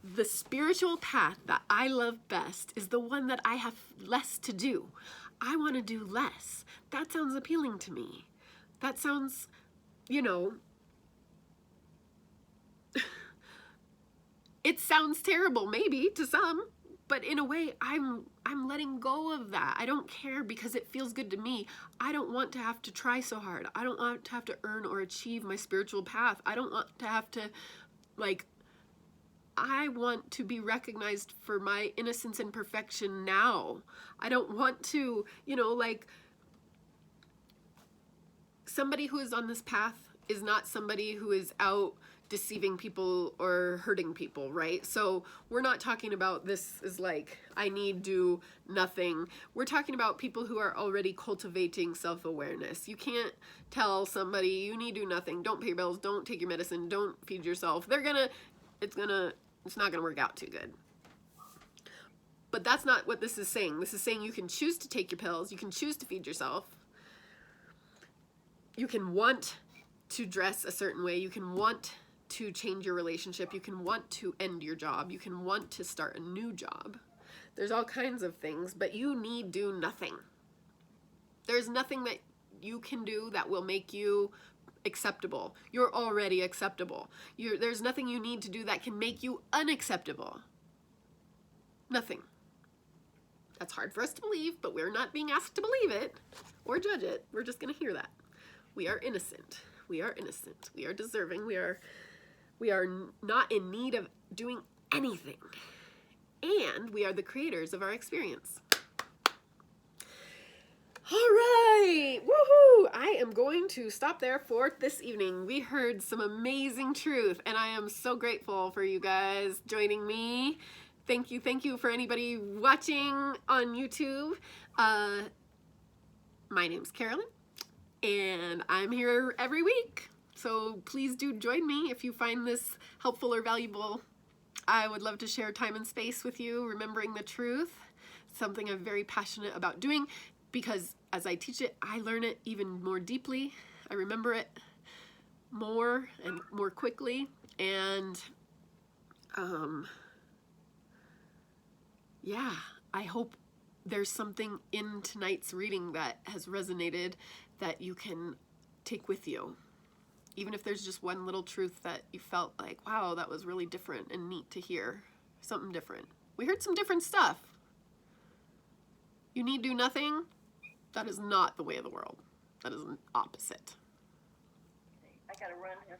the spiritual path that I love best is the one that I have less to do. I want to do less. That sounds appealing to me. That sounds, it sounds terrible maybe to some, but in a way I'm letting go of that. I don't care because it feels good to me. I don't want to have to try so hard. I don't want to have to earn or achieve my spiritual path. I don't want to have to, I want to be recognized for my innocence and perfection now. I don't want to, somebody who is on this path is not somebody who is out deceiving people or hurting people, right? So we're not talking about this is like, I need do nothing. We're talking about people who are already cultivating self-awareness. You can't tell somebody you need do nothing, don't pay your bills, don't take your medicine, don't feed yourself. It's not gonna work out too good. But that's not what this is saying. This is saying you can choose to take your pills, you can choose to feed yourself. You can want to dress a certain way. You can want to change your relationship. You can want to end your job. You can want to start a new job. There's all kinds of things, but you need do nothing. There's nothing that you can do that will make you acceptable. You're already acceptable. There's nothing you need to do that can make you unacceptable. Nothing. That's hard for us to believe, but we're not being asked to believe it or judge it. We're just going to hear that. We are innocent. We are innocent. We are deserving. We are We are not in need of doing anything. And we are the creators of our experience. All right, woohoo! I am going to stop there for this evening. We heard some amazing truth, and I am so grateful for you guys joining me. Thank you for anybody watching on YouTube. My name's Carolyn, and I'm here every week. So please do join me if you find this helpful or valuable. I would love to share time and space with you, remembering the truth, something I'm very passionate about doing, because as I teach it, I learn it even more deeply. I remember it more and more quickly. And yeah, I hope there's something in tonight's reading that has resonated that you can take with you. Even if there's just one little truth that you felt like, wow, that was really different and neat to hear. Something different. We heard some different stuff. You need do nothing. That is not the way of the world. That is an opposite. I gotta run, have